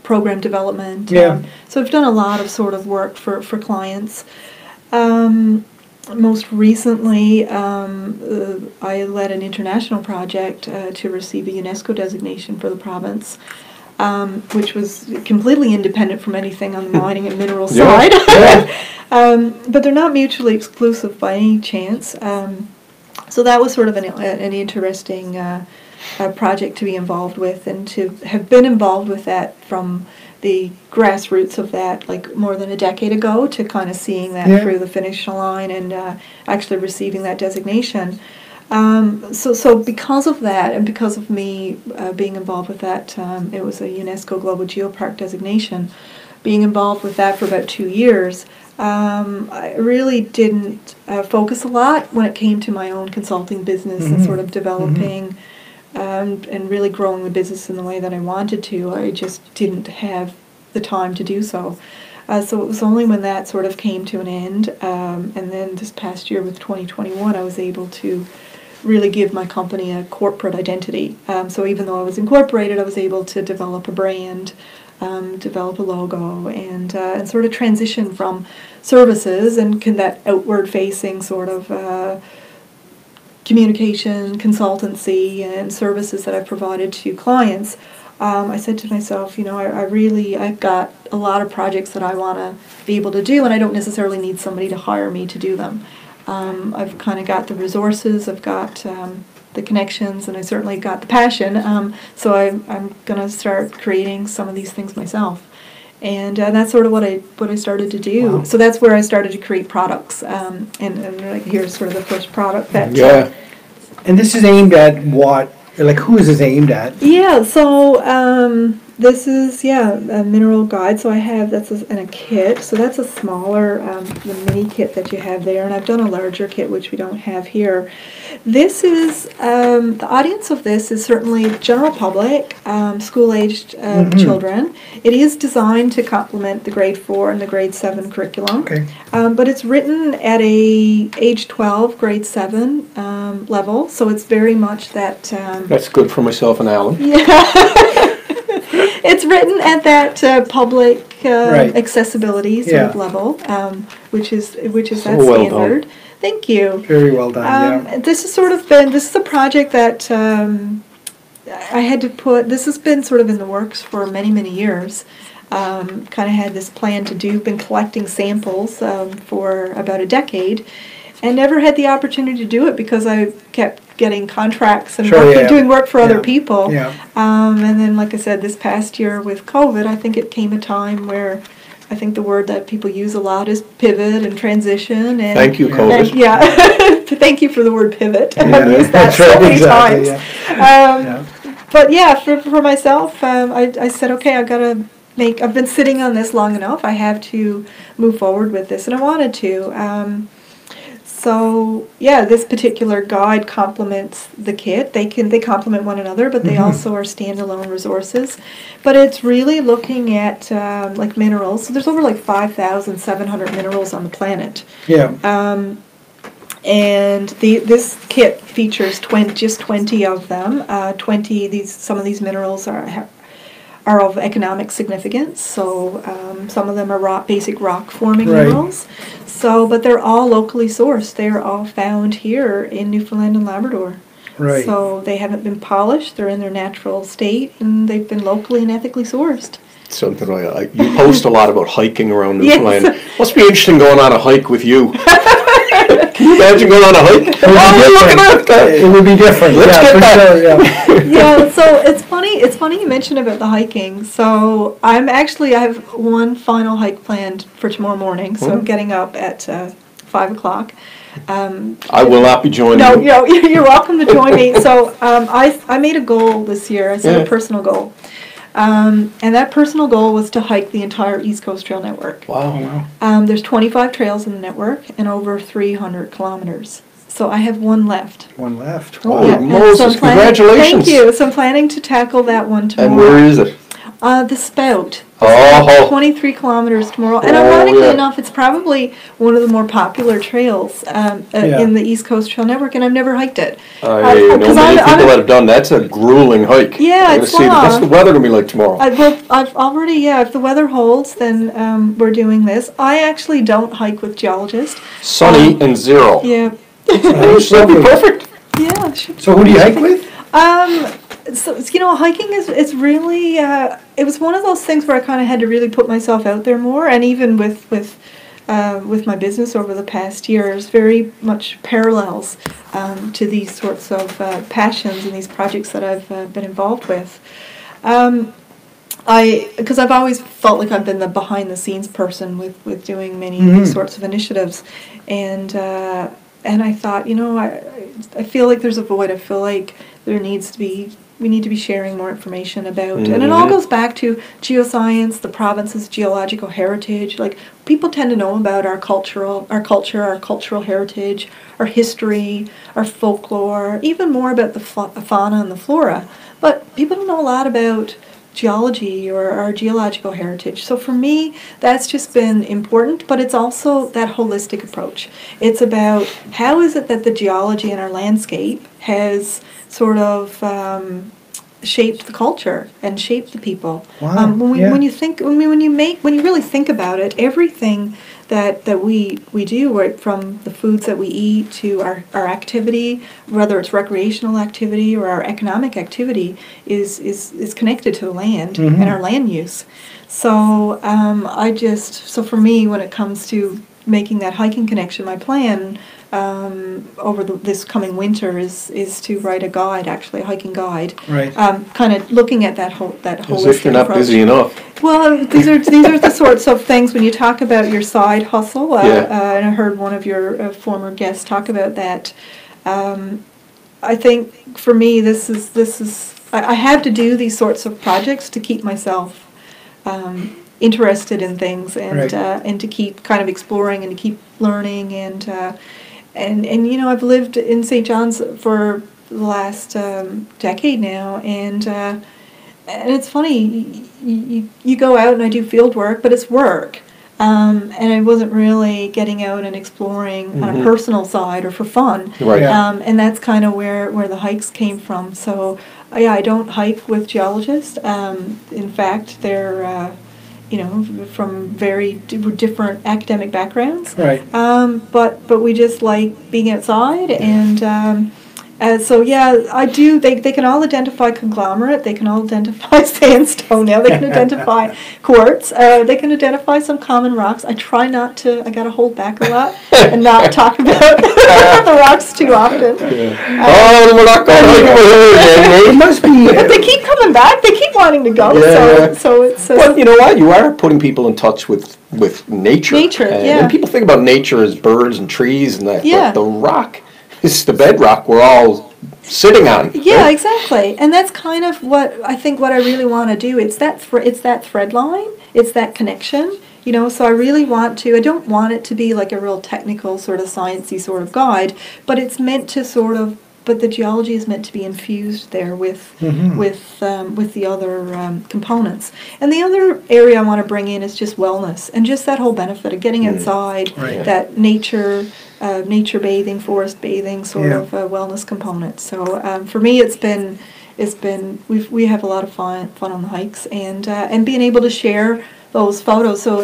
program development. Yeah. So I've done a lot of sort of work for clients. Most recently, I led an international project to receive a UNESCO designation for the province. which was completely independent from anything on the mining and mineral Yeah. side. Yeah. But they're not mutually exclusive by any chance. So that was sort of an interesting project to be involved with, and to have been involved with that from the grassroots of that, like more than a decade ago, to kind of seeing that through the finish line and actually receiving that designation. So because of that, and because of me being involved with that, it was a UNESCO Global Geopark designation. Being involved with that for about 2 years, I really didn't focus a lot when it came to my own consulting business and sort of developing and really growing the business in the way that I wanted to. I just didn't have the time to do so. So it was only when that sort of came to an end, and then this past year with 2021, I was able to really give my company a corporate identity. So even though I was incorporated, I was able to develop a brand, develop a logo, and sort of transition from services and that outward-facing sort of communication, consultancy, and services that I've provided to clients. I said to myself, I've got a lot of projects that I want to be able to do, and I don't necessarily need somebody to hire me to do them. I've kind of got the resources, I've got the connections, and I certainly got the passion. So I'm going to start creating some of these things myself. And that's sort of what I started to do. Wow. So that's where I started to create products. And here's sort of the first product that... And this is aimed at what? Like, who is this aimed at? Yeah, so this is, a mineral guide. So I have, that's in a kit. So that's a smaller, the mini kit that you have there. And I've done a larger kit, which we don't have here. This is, the audience of this is certainly general public, school-aged children. It is designed to complement the grade 4 and the grade 7 curriculum. Okay. But it's written at a age 12, grade 7 level. So it's very much that... That's good for myself and Alan. Yeah. It's written at that public accessibility sort of level, which is that standard. Done. Thank you. Very well done. This is a project that I had to put. This has been sort of in the works for many, many years. Kind of had this plan to do. Been collecting samples for about a decade, and never had the opportunity to do it because I kept getting contracts and doing work for other people. Yeah. And then, like I said, this past year with COVID, I think it came a time where I think the word that people use a lot is pivot and transition. And, thank you, COVID. Thank you for the word pivot. I've used that so many times. But for myself, I said, okay, I've been sitting on this long enough. I have to move forward with this, and I wanted to. So this particular guide complements the kit. They complement one another, but they also are standalone resources. But it's really looking at like minerals. So there's over like 5,700 minerals on the planet. Yeah. And this kit features 20 of them. Some of these minerals are of economic significance. So some of them are basic rock forming minerals. So, but they're all locally sourced. They are all found here in Newfoundland and Labrador. Right. So they haven't been polished. They're in their natural state, and they've been locally and ethically sourced. Something you post a lot about hiking around Newfoundland. Yes. Must be interesting going on a hike with you. Can you imagine going on a hike? It would be different. Let's get that. Sure, so it's funny you mentioned about the hiking. So I have one final hike planned for tomorrow morning. So I'm getting up at 5 o'clock. I will not be joining you. No, you're welcome to join me. So I made a goal this year. I set a personal goal. And that personal goal was to hike the entire East Coast Trail Network. Wow. There's 25 trails in the network and over 300 kilometers. So I have one left. One left. Wow. Oh, Moses, congratulations. Thank you. So I'm planning to tackle that one tomorrow. And where is it? The Spout. Oh. 23 kilometers tomorrow. And ironically enough, it's probably one of the more popular trails in the East Coast Trail Network, and I've never hiked it. I know many people that have done. That's a grueling hike. Yeah, it's long. What's the weather going to be like tomorrow? I've already, if the weather holds, then we're doing this. I actually don't hike with Geologist. Sunny and 0. Yeah. That'd be perfect. Yeah. So who do you hike with? So, hiking is really, it was one of those things where I kind of had to really put myself out there more, and even with my business over the past years, very much parallels to these sorts of passions and these projects that I've been involved with. Because I've always felt like I've been the behind-the-scenes person with doing many of these sorts of initiatives, and I thought, I feel like there's a void. I feel like we need to be sharing more information about, and it all goes back to geoscience, the province's geological heritage. Like, people tend to know about our culture, our cultural heritage, our history, our folklore, even more about the fauna and the flora. But people don't know a lot about geology or our geological heritage. So for me, that's just been important, but it's also that holistic approach. It's about how is it that the geology in our landscape has sort of shaped the culture and shaped the people. Wow. When you really think about it, everything that we do, right from the foods that we eat to our activity, whether it's recreational activity or our economic activity, is connected to the land and our land use. So so for me, when it comes to making that hiking connection, my plan over this coming winter is to write a guide, actually a hiking guide, right? Kind of looking at that holistic As if you're not approach. busy enough. Well, these are the sorts of things when you talk about your side hustle. And I heard one of your former guests talk about that. I think for me, this is I have to do these sorts of projects to keep myself interested in things and to keep kind of exploring and to keep learning and I've lived in St. John's for the last decade now, and it's funny, you go out and I do field work, but it's work, and I wasn't really getting out and exploring on a personal side or for fun, right? And that's kind of where the hikes came from. So I don't hike with geologists. In fact, they're from very different academic backgrounds. Right. But we just like being outside, and so I do. They can all identify conglomerate. They can all identify sandstone. Now they can identify quartz. They can identify some common rocks. I try not to. I gotta hold back a lot and not talk about the rocks too often. Yeah. We're not going to It must be. But they keep coming back. They keep wanting to go. Yeah. So it's. Well, you know what? You are putting people in touch with nature. Nature, And people think about nature as birds and trees and that. Yeah. But the rock is the bedrock we're all sitting on. Yeah, right? exactly. And that's kind of what I really want to do. It's that thread line. It's that connection. So I really want to. I don't want it to be like a real technical sort of sciencey sort of guide, but it's meant to but the geology is meant to be infused there with the other components. And the other area I want to bring in is just wellness and just that whole benefit of getting outside, that nature bathing, forest bathing sort of wellness component. So for me, it's been we have a lot of fun on the hikes and being able to share those photos. So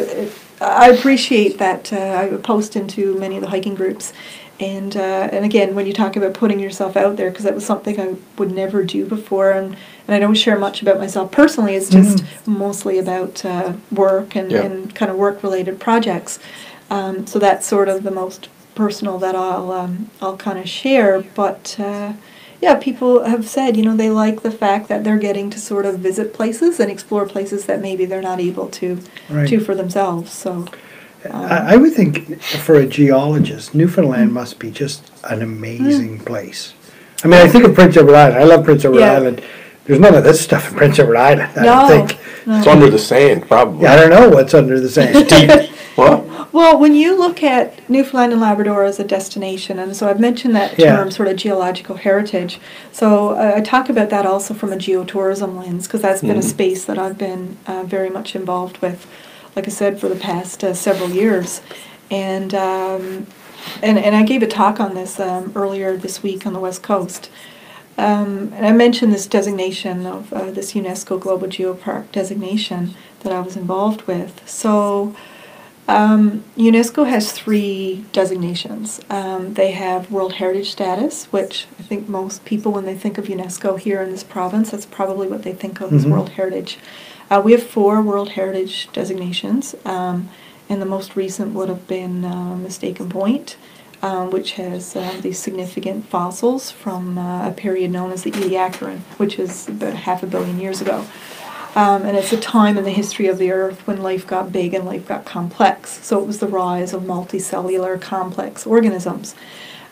I appreciate that. I post into many of the hiking groups. And again, when you talk about putting yourself out there, because that was something I would never do before, and I don't share much about myself personally. It's just mostly about work and kind of work-related projects. So that's sort of the most personal that I'll kind of share. But people have said, they like the fact that they're getting to sort of visit places and explore places that maybe they're not able to for themselves. So. I would think for a geologist, Newfoundland must be just an amazing place. I mean, I think of Prince Edward Island. I love Prince Edward Island. There's none of this stuff in Prince Edward Island, I don't think. No. It's under the sand, probably. Yeah, I don't know what's under the sand. Deep. What? Well, when you look at Newfoundland and Labrador as a destination, and so I've mentioned that term, sort of geological heritage. So I talk about that also from a geotourism lens, because that's been a space that I've been very much involved with, like I said, for the past several years. And I gave a talk on this earlier this week on the West Coast. And I mentioned this designation of this UNESCO Global Geopark designation that I was involved with. So UNESCO has 3 designations. They have World Heritage status, which I think most people, when they think of UNESCO here in this province, that's probably what they think of as World Heritage. We have 4 World Heritage designations, and the most recent would have been Mistaken Point, which has these significant fossils from a period known as the Ediacaran, which is about 500 million years ago. And it's a time in the history of the Earth when life got big and life got complex. So it was the rise of multicellular complex organisms.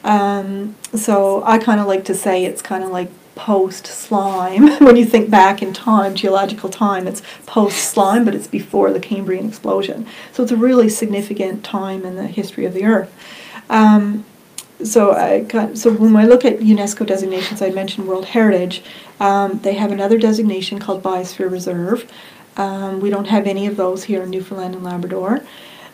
So I kind of like to say it's kind of like post-slime. When you think back in time, geological time, it's post-slime, but it's before the Cambrian explosion. So it's a really significant time in the history of the Earth. So when I look at UNESCO designations, I mentioned World Heritage. They have another designation called Biosphere Reserve. We don't have any of those here in Newfoundland and Labrador.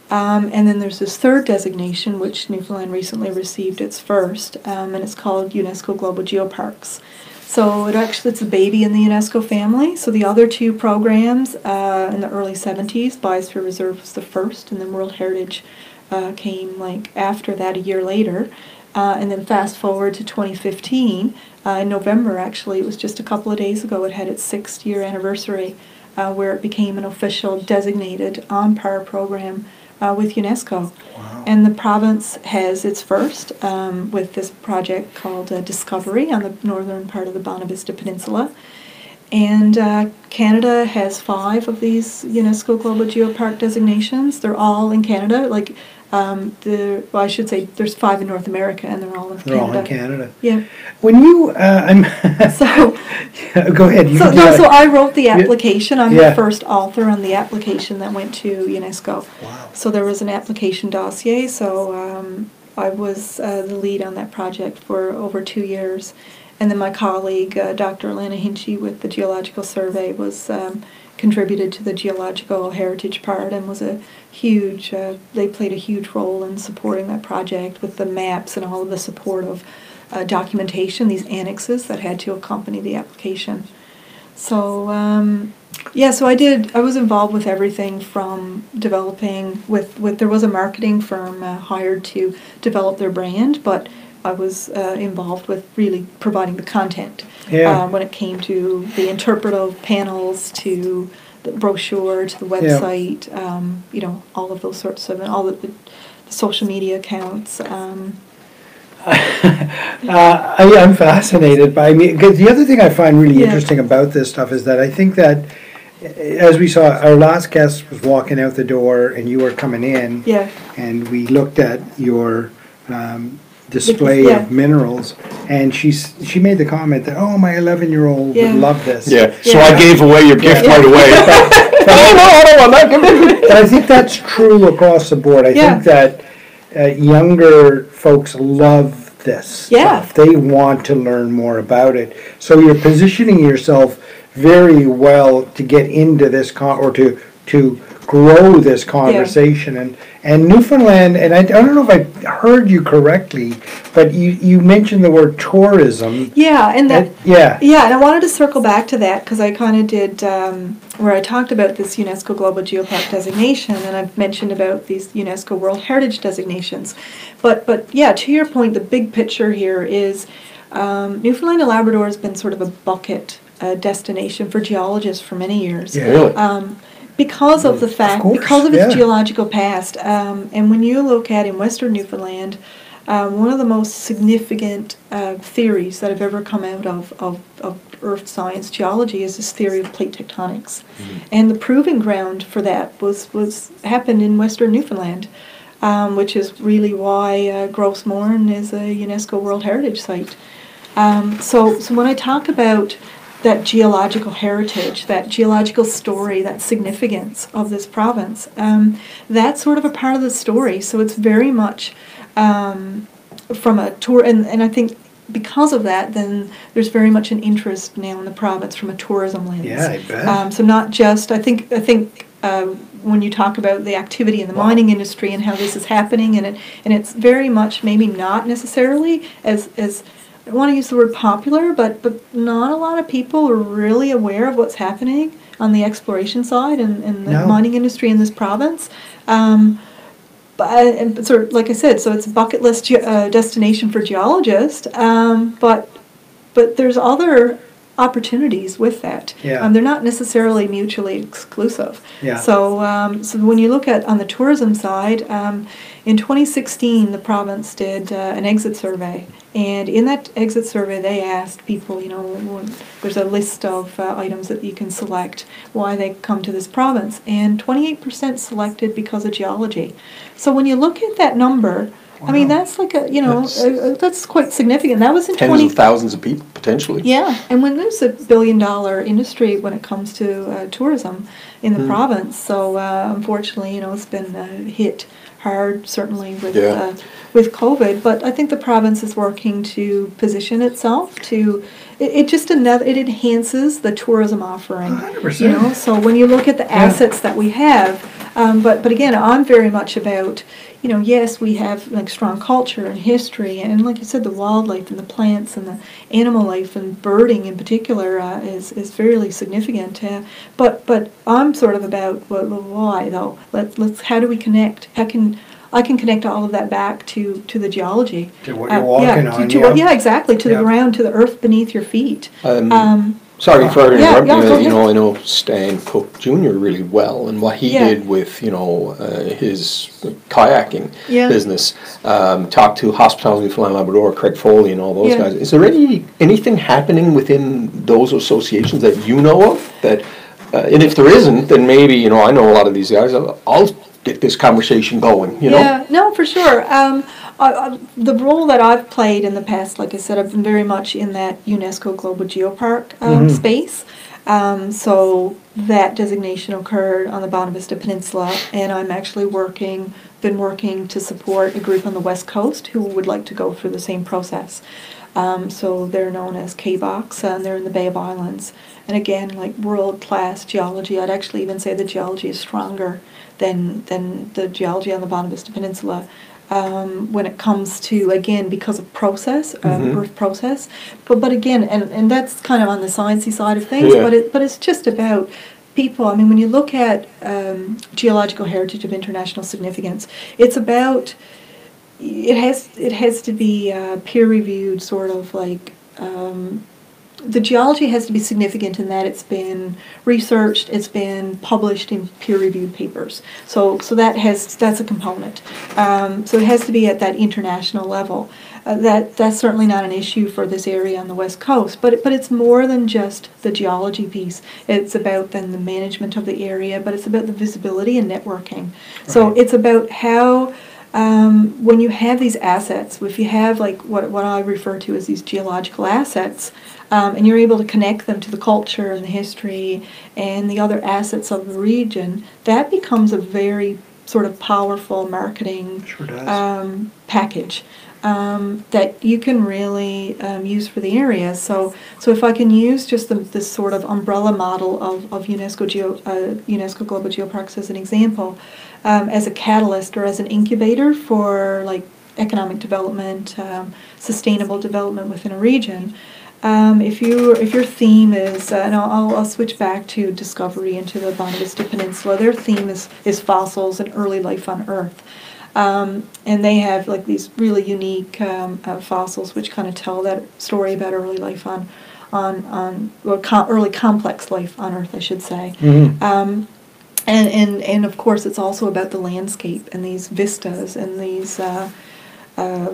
And then there's this third designation, which Newfoundland recently received its first, and it's called UNESCO Global Geoparks. So it's a baby in the UNESCO family. So the other 2 programs in the early 70s, Biosphere Reserve was the first, and then World Heritage came like after that, a year later. And then fast forward to 2015, in November actually, it was just a couple of days ago, it had its 6th year anniversary, where it became an official designated on-par program with UNESCO. Wow. And the province has its first with this project called Discovery on the northern part of the Bonavista Peninsula. And Canada has 5 of these UNESCO Global Geopark designations. They're all in Canada. I should say there's 5 in North America, and they're all in Canada. They're all in Canada. Yeah. When you, So go ahead. So I wrote the application. I'm Yeah. the first author on the application that went to UNESCO. Wow. So there was an application dossier. So I was the lead on that project for over 2 years. And then my colleague, Dr. Alana Hinchy with the Geological Survey, was contributed to the geological heritage part and was a huge, they played a huge role in supporting that project with the maps and all of the supportive documentation, these annexes that had to accompany the application. So, I was involved with everything from developing there was a marketing firm hired to develop their brand, but I was involved with really providing the content when it came to the interpretive panels, to the brochure, to the website, all of those sorts of, and all the social media accounts. I'm fascinated by because the other thing I find really interesting about this stuff is that I think that, as we saw, our last guest was walking out the door and you were coming in, and we looked at your display of minerals, and she made the comment that, oh, my 11-year-old would love this. So I gave away your gift right away. Oh no, I don't want that. But I think that's true across the board. I think that younger folks love this stuff. They want to learn more about it. So you're positioning yourself very well to get into this or to grow this conversation. And Newfoundland, and I don't know if I heard you correctly, but you mentioned the word tourism. And I wanted to circle back to that because I kind of did where I talked about this UNESCO Global Geopark designation, and I've mentioned about these UNESCO World Heritage designations. But to your point, the big picture here is Newfoundland and Labrador has been sort of a bucket destination for geologists for many years. Because of the fact, because of its geological past, and when you look at in Western Newfoundland, one of the most significant theories that have ever come out of earth science geology is this theory of plate tectonics, and the proving ground for that was happened in Western Newfoundland, which is really why Gross Mourne is a UNESCO World Heritage Site. So when I talk about that geological heritage, that geological story, that significance of this province, that's sort of a part of the story. So it's very much from a tour, and I think because of that, then there's very much an interest now in the province from a tourism lens. Yeah, I bet. So not just, I think when you talk about the activity in the mining industry and how this is happening, and it's very much maybe not necessarily as I want to use the word popular, but not a lot of people are really aware of what's happening on the exploration side and the mining industry in this province. and sort of, like I said, so it's a bucket list destination for geologists, but there's other opportunities with that. Yeah. They're not necessarily mutually exclusive. Yeah. So when you look at on the tourism side, in 2016 the province did an exit survey, and in that exit survey they asked people, there's a list of items that you can select why they come to this province, and 28% selected because of geology. So when you look at that number, I mean, that's like that's quite significant. That was in tens of thousands of people, potentially. Yeah, and when there's a billion-dollar industry when it comes to tourism in the province, so unfortunately, it's been hit hard, certainly with COVID. But I think the province is working to position itself to. It enhances the tourism offering. 100%. So when you look at the assets that we have, but again, I'm very much about. Yes, we have like strong culture and history, and like you said, the wildlife and the plants and the animal life and birding in particular is fairly significant. But I'm sort of about why though. Let's how do we connect? I can connect all of that back to the geology. To what you're walking on. Exactly. To the ground, to the earth beneath your feet. Sorry for interrupting. I know Stan Cook Jr. really well, and what he did with his kayaking business. Talked to Hospitality Newfoundland and Labrador, Craig Foley, and all those guys. Is there anything happening within those associations that you know of? That, and if there isn't, then maybe I know a lot of these guys. I'll get this conversation going. Yeah, no, for sure. The role that I've played in the past, like I said, I've been very much in that UNESCO Global Geopark space. So that designation occurred on the Bonavista Vista Peninsula, and I'm actually been working to support a group on the West Coast who would like to go through the same process. So they're known as KBOX, and they're in the Bay of Islands. And again, like world-class geology. I'd actually even say the geology is stronger than the geology on the Bonavista Vista Peninsula. When it comes to, again, because of process, earth process, but again, and that's kind of on the sciencey side of things, but it's just about people. I mean, when you look at geological heritage of international significance, it's about it has to be peer-reviewed, sort of like. The geology has to be significant in that it's been researched, it's been published in peer-reviewed papers. So that's a component. So it has to be at that international level. That's certainly not an issue for this area on the West Coast, but it's more than just the geology piece. It's about then the management of the area, but it's about the visibility and networking. Right. So it's about how. When you have these assets, if you have like what I refer to as these geological assets, and you're able to connect them to the culture and the history and the other assets of the region, that becomes a very sort of powerful marketing package that you can really use for the area. So if I can use just this sort of umbrella model of UNESCO Global Geoparks as an example, as a catalyst or as an incubator for like economic development, sustainable development within a region. If your theme is, and I'll switch back to Discovery and to the Bonavista Vista Peninsula, their theme is fossils and early life on Earth. And they have like these really unique fossils which kind of tell that story about early life early complex life on Earth, I should say. Mm-hmm. And of course it's also about the landscape and these vistas and these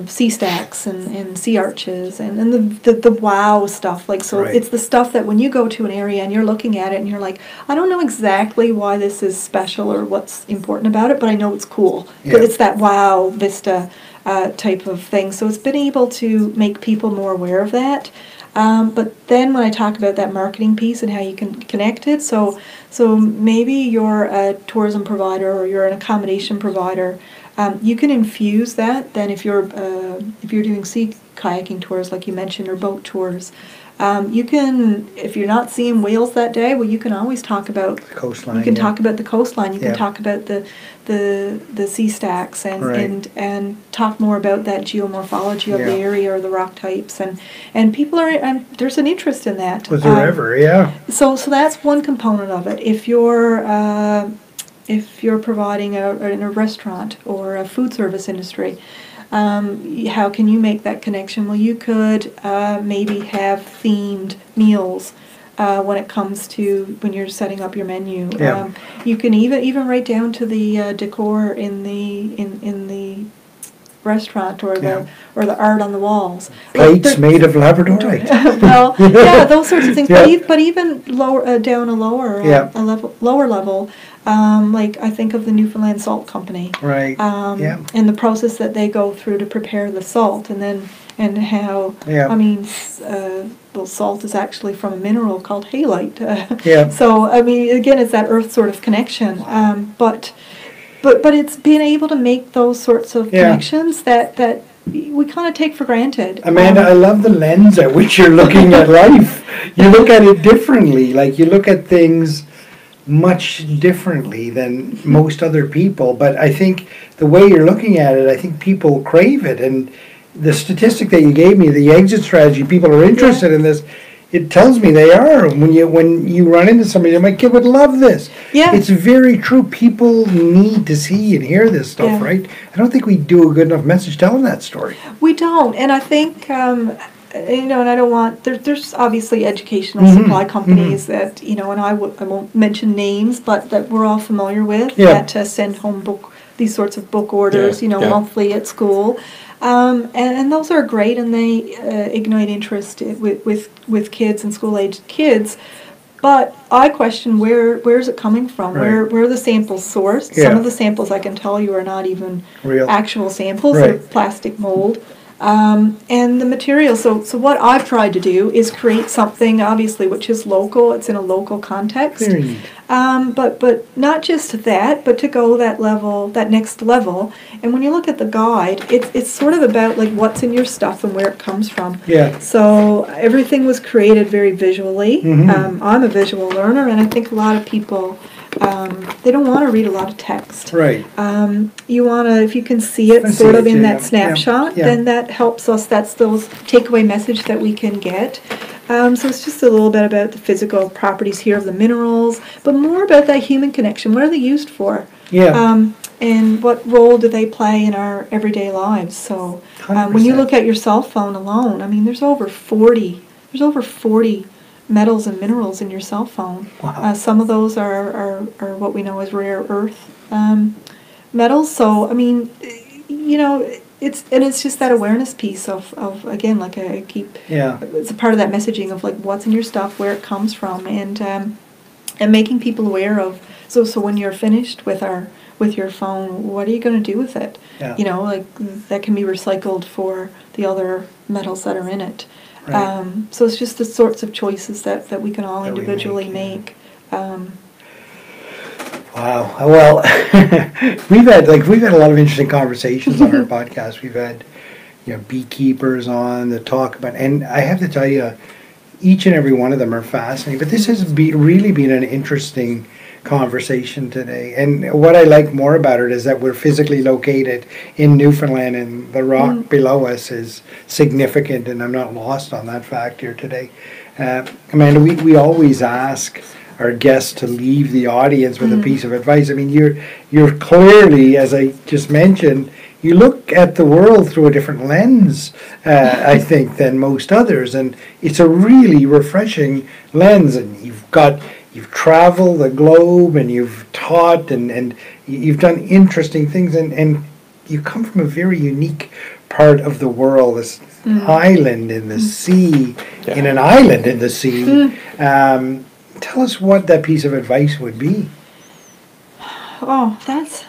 sea stacks and sea arches and the wow stuff. Like, so It's the stuff that when you go to an area and you're looking at it and you're like, I don't know exactly why this is special or what's important about it, but I know it's cool. Yeah. It's that wow vista type of thing. So it's been able to make people more aware of that. But then when I talk about that marketing piece and how you can connect it, so maybe you're a tourism provider or you're an accommodation provider, you can infuse that. Then if you're doing sea kayaking tours like you mentioned or boat tours, you can, if you're not seeing whales that day, well, you can always talk about the coastline. You can talk about the coastline. You can talk about the sea stacks and talk more about that geomorphology of the area or the rock types, and people are there's an interest in that. Was there ever? Yeah. So that's one component of it. If you're if you're providing in a restaurant or a food service industry, how can you make that connection? Well, you could maybe have themed meals when it comes to when you're setting up your menu. Yeah. You can even write down to the decor in the restaurant or the art on the walls. Plates made of labradorite. Well, yeah, those sorts of things. Yeah. But even lower down a lower lower level, like I think of the Newfoundland Salt Company, Right. and the process that they go through to prepare the salt, and how I mean, well, salt is actually from a mineral called halite. So I mean, again, it's that earth sort of connection. But it's being able to make those sorts of connections that we kind of take for granted. Amanda, I love the lens at which you're looking at life. You look at it differently. Like, you look at things much differently than most other people. But I think the way you're looking at it, I think people crave it. And the statistic that you gave me, the exit strategy, people are interested in this. It tells me they are. When you run into somebody, my kid would love this. Yeah. It's very true. People need to see and hear this stuff, right? I don't think we do a good enough message telling that story. We don't, and I think and I don't want. There's obviously educational supply companies that and I won't mention names, but that we're all familiar with that send home these sorts of book orders, monthly at school. And those are great, and they ignite interest with kids and school-aged kids. But I question where is it coming from? Right. Where are the samples sourced? Some of the samples, I can tell you, are not even real actual samples. They're plastic mold. And the material. So what I've tried to do is create something, obviously, which is local. It's in a local context. Very neat. But not just that, but to go that next level. And when you look at the guide, it's sort of about like what's in your stuff and where it comes from. Yeah. So everything was created very visually. I'm a visual learner, and I think a lot of people they don't want to read a lot of text. Right. You want to, if you can see it sort of in that snapshot, then that helps us. That's those takeaway message that we can get. So it's just a little bit about the physical properties here of the minerals, but more about that human connection. What are they used for? Yeah. And what role do they play in our everyday lives? So when you look at your cell phone alone, I mean, there's over 40 metals and minerals in your cell phone. Wow. Some of those are what we know as rare earth metals. So I mean, it's just that awareness piece of again, like I keep. Yeah. It's a part of that messaging of like what's in your stuff, where it comes from, and making people aware of. So when you're finished with your phone, what are you going to do with it? Yeah. Like that can be recycled for the other metals that are in it. Right. So it's just the sorts of choices that we can all individually make. Wow. Well, we've had a lot of interesting conversations on our podcast. We've had beekeepers on to talk about, and I have to tell you, each and every one of them are fascinating. But this has really been an interesting conversation today. And what I like more about it is that we're physically located in Newfoundland, and the rock below us is significant, and I'm not lost on that fact here today. Amanda, we always ask our guests to leave the audience with a piece of advice. I mean, you're clearly, as I just mentioned, you look at the world through a different lens, I think, than most others, and it's a really refreshing lens. And you've traveled the globe, and you've taught, and you've done interesting things, and you come from a very unique part of the world, this island in the sea, in an island in the sea. Tell us what that piece of advice would be. Oh, that's,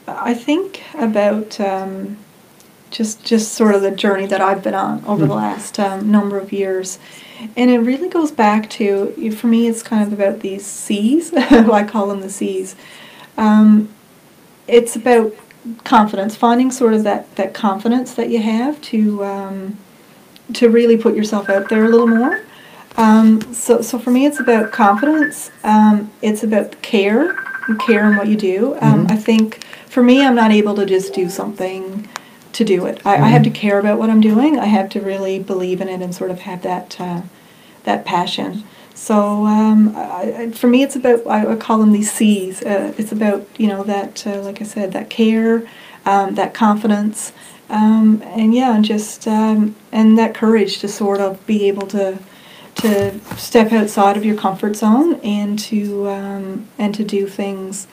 I think about just sort of the journey that I've been on over the last number of years. And it really goes back to, for me, it's kind of about these seas. I call them the seas. It's about confidence, finding sort of that confidence that you have to really put yourself out there a little more. So for me, it's about confidence. It's about care in what you do. I think for me, I'm not able to just do something to do it. I have to care about what I'm doing. I have to really believe in it and sort of have that passion. So for me, it's about, I call them these C's. It's about, that, like I said, that care, that confidence, and yeah, and just and that courage to sort of be able to step outside of your comfort zone and to do things,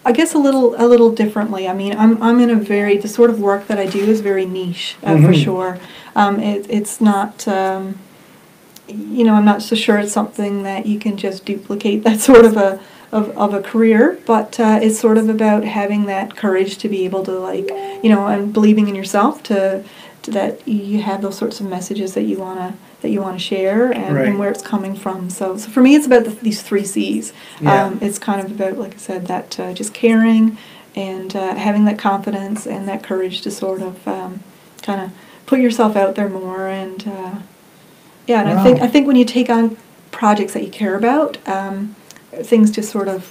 I guess, a little differently. I mean, I'm in the sort of work that I do is very niche, for sure. It's not, I'm not so sure it's something that you can just duplicate that sort of a career, but it's sort of about having that courage to be able to, and believing in yourself to that you have those sorts of messages that you want to share, and where it's coming from. So for me, it's about these 3 C's. Yeah. It's kind of about, like I said, that just caring and having that confidence and that courage to sort of kind of put yourself out there more. And and I think when you take on projects that you care about, things just sort of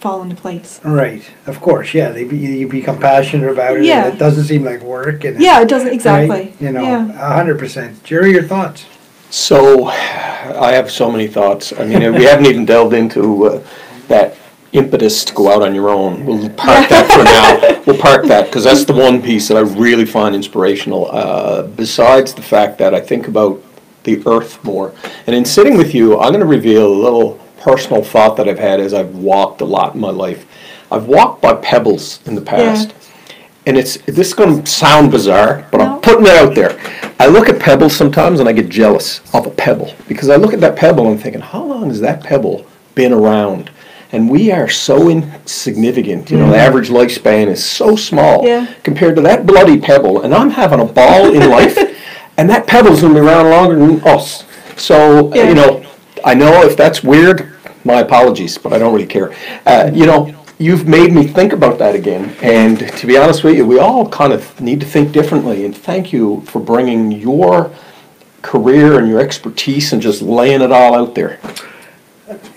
fall into place. Right, of course, yeah. You become passionate about it. Yeah. And it doesn't seem like work. And It doesn't, exactly. Right? 100%. Jerry, your thoughts? So, I have so many thoughts. I mean, we haven't even delved into that impetus to go out on your own. We'll park that for now. We'll park that, because that's the one piece that I really find inspirational, besides the fact that I think about the earth more. And in sitting with you, I'm going to reveal a little personal thought that I've had as I've walked a lot in my life. I've walked by pebbles in the past. And this is going to sound bizarre, but I'm putting it out there. I look at pebbles sometimes and I get jealous of a pebble, because I look at that pebble and I'm thinking, how long has that pebble been around? And we are so insignificant. The average lifespan is so small compared to that bloody pebble. And I'm having a ball in life, and that pebble's going to be around longer than us. So, I know if that's weird, my apologies, but I don't really care. You've made me think about that again. And to be honest with you, we all kind of need to think differently. And thank you for bringing your career and your expertise and just laying it all out there.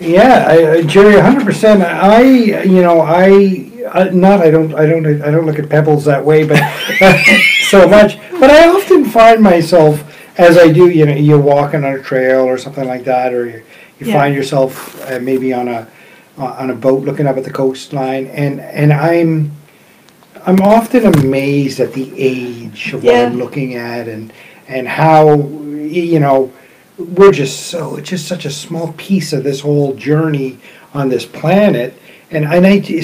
Yeah, Jerry, 100%. I don't look at pebbles that way, but so much. But I often find myself, as I do, you're walking on a trail or something like that, or you find yourself maybe on a boat looking up at the coastline, and I'm often amazed at the age of what I'm looking at, and how it's just such a small piece of this whole journey on this planet, and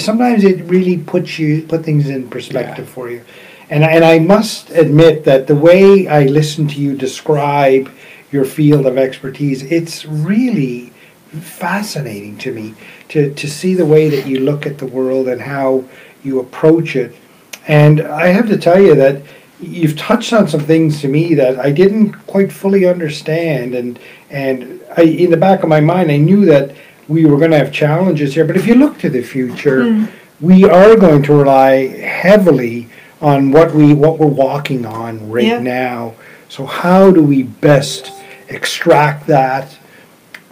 sometimes it really put things in perspective for you. And I must admit that the way I listen to you describe your field of expertise, it's really fascinating to me to see the way that you look at the world and how you approach it. And I have to tell you that you've touched on some things to me that I didn't quite fully understand, and in the back of my mind I knew that we were going to have challenges here, but if you look to the future, we are going to rely heavily on what we're walking on right now. So how do we best extract that?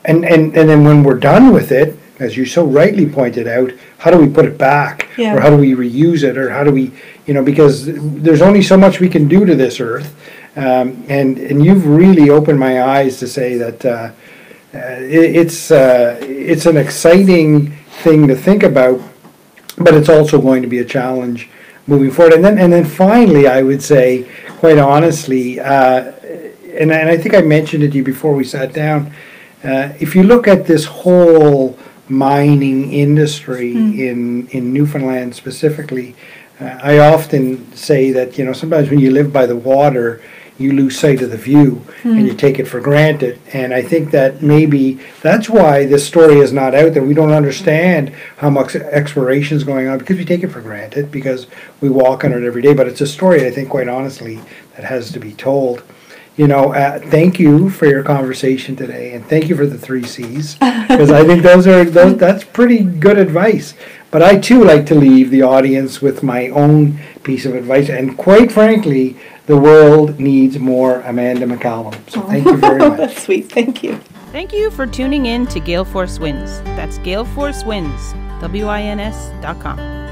And then when we're done with it, as you so rightly pointed out, how do we put it back? Or how do we reuse it? Or how do we, because there's only so much we can do to this earth. And you've really opened my eyes to say that it's an exciting thing to think about, but it's also going to be a challenge moving forward. And then finally, I would say, quite honestly, and I think I mentioned it to you before we sat down, if you look at this whole mining industry in Newfoundland specifically, I often say that sometimes when you live by the water, you lose sight of the view and you take it for granted. And I think that maybe that's why this story is not out there. We don't understand how much exploration is going on because we take it for granted, because we walk on it every day. But it's a story, I think, quite honestly, that has to be told. Thank you for your conversation today, and thank you for the 3 C's, because I think that's pretty good advice. But I too like to leave the audience with my own piece of advice, and quite frankly, the world needs more Amanda McCallum. So thank you very much. That's sweet. Thank you. Thank you for tuning in to Gale Force Winds. That's Gale Force Winds, WINS.com.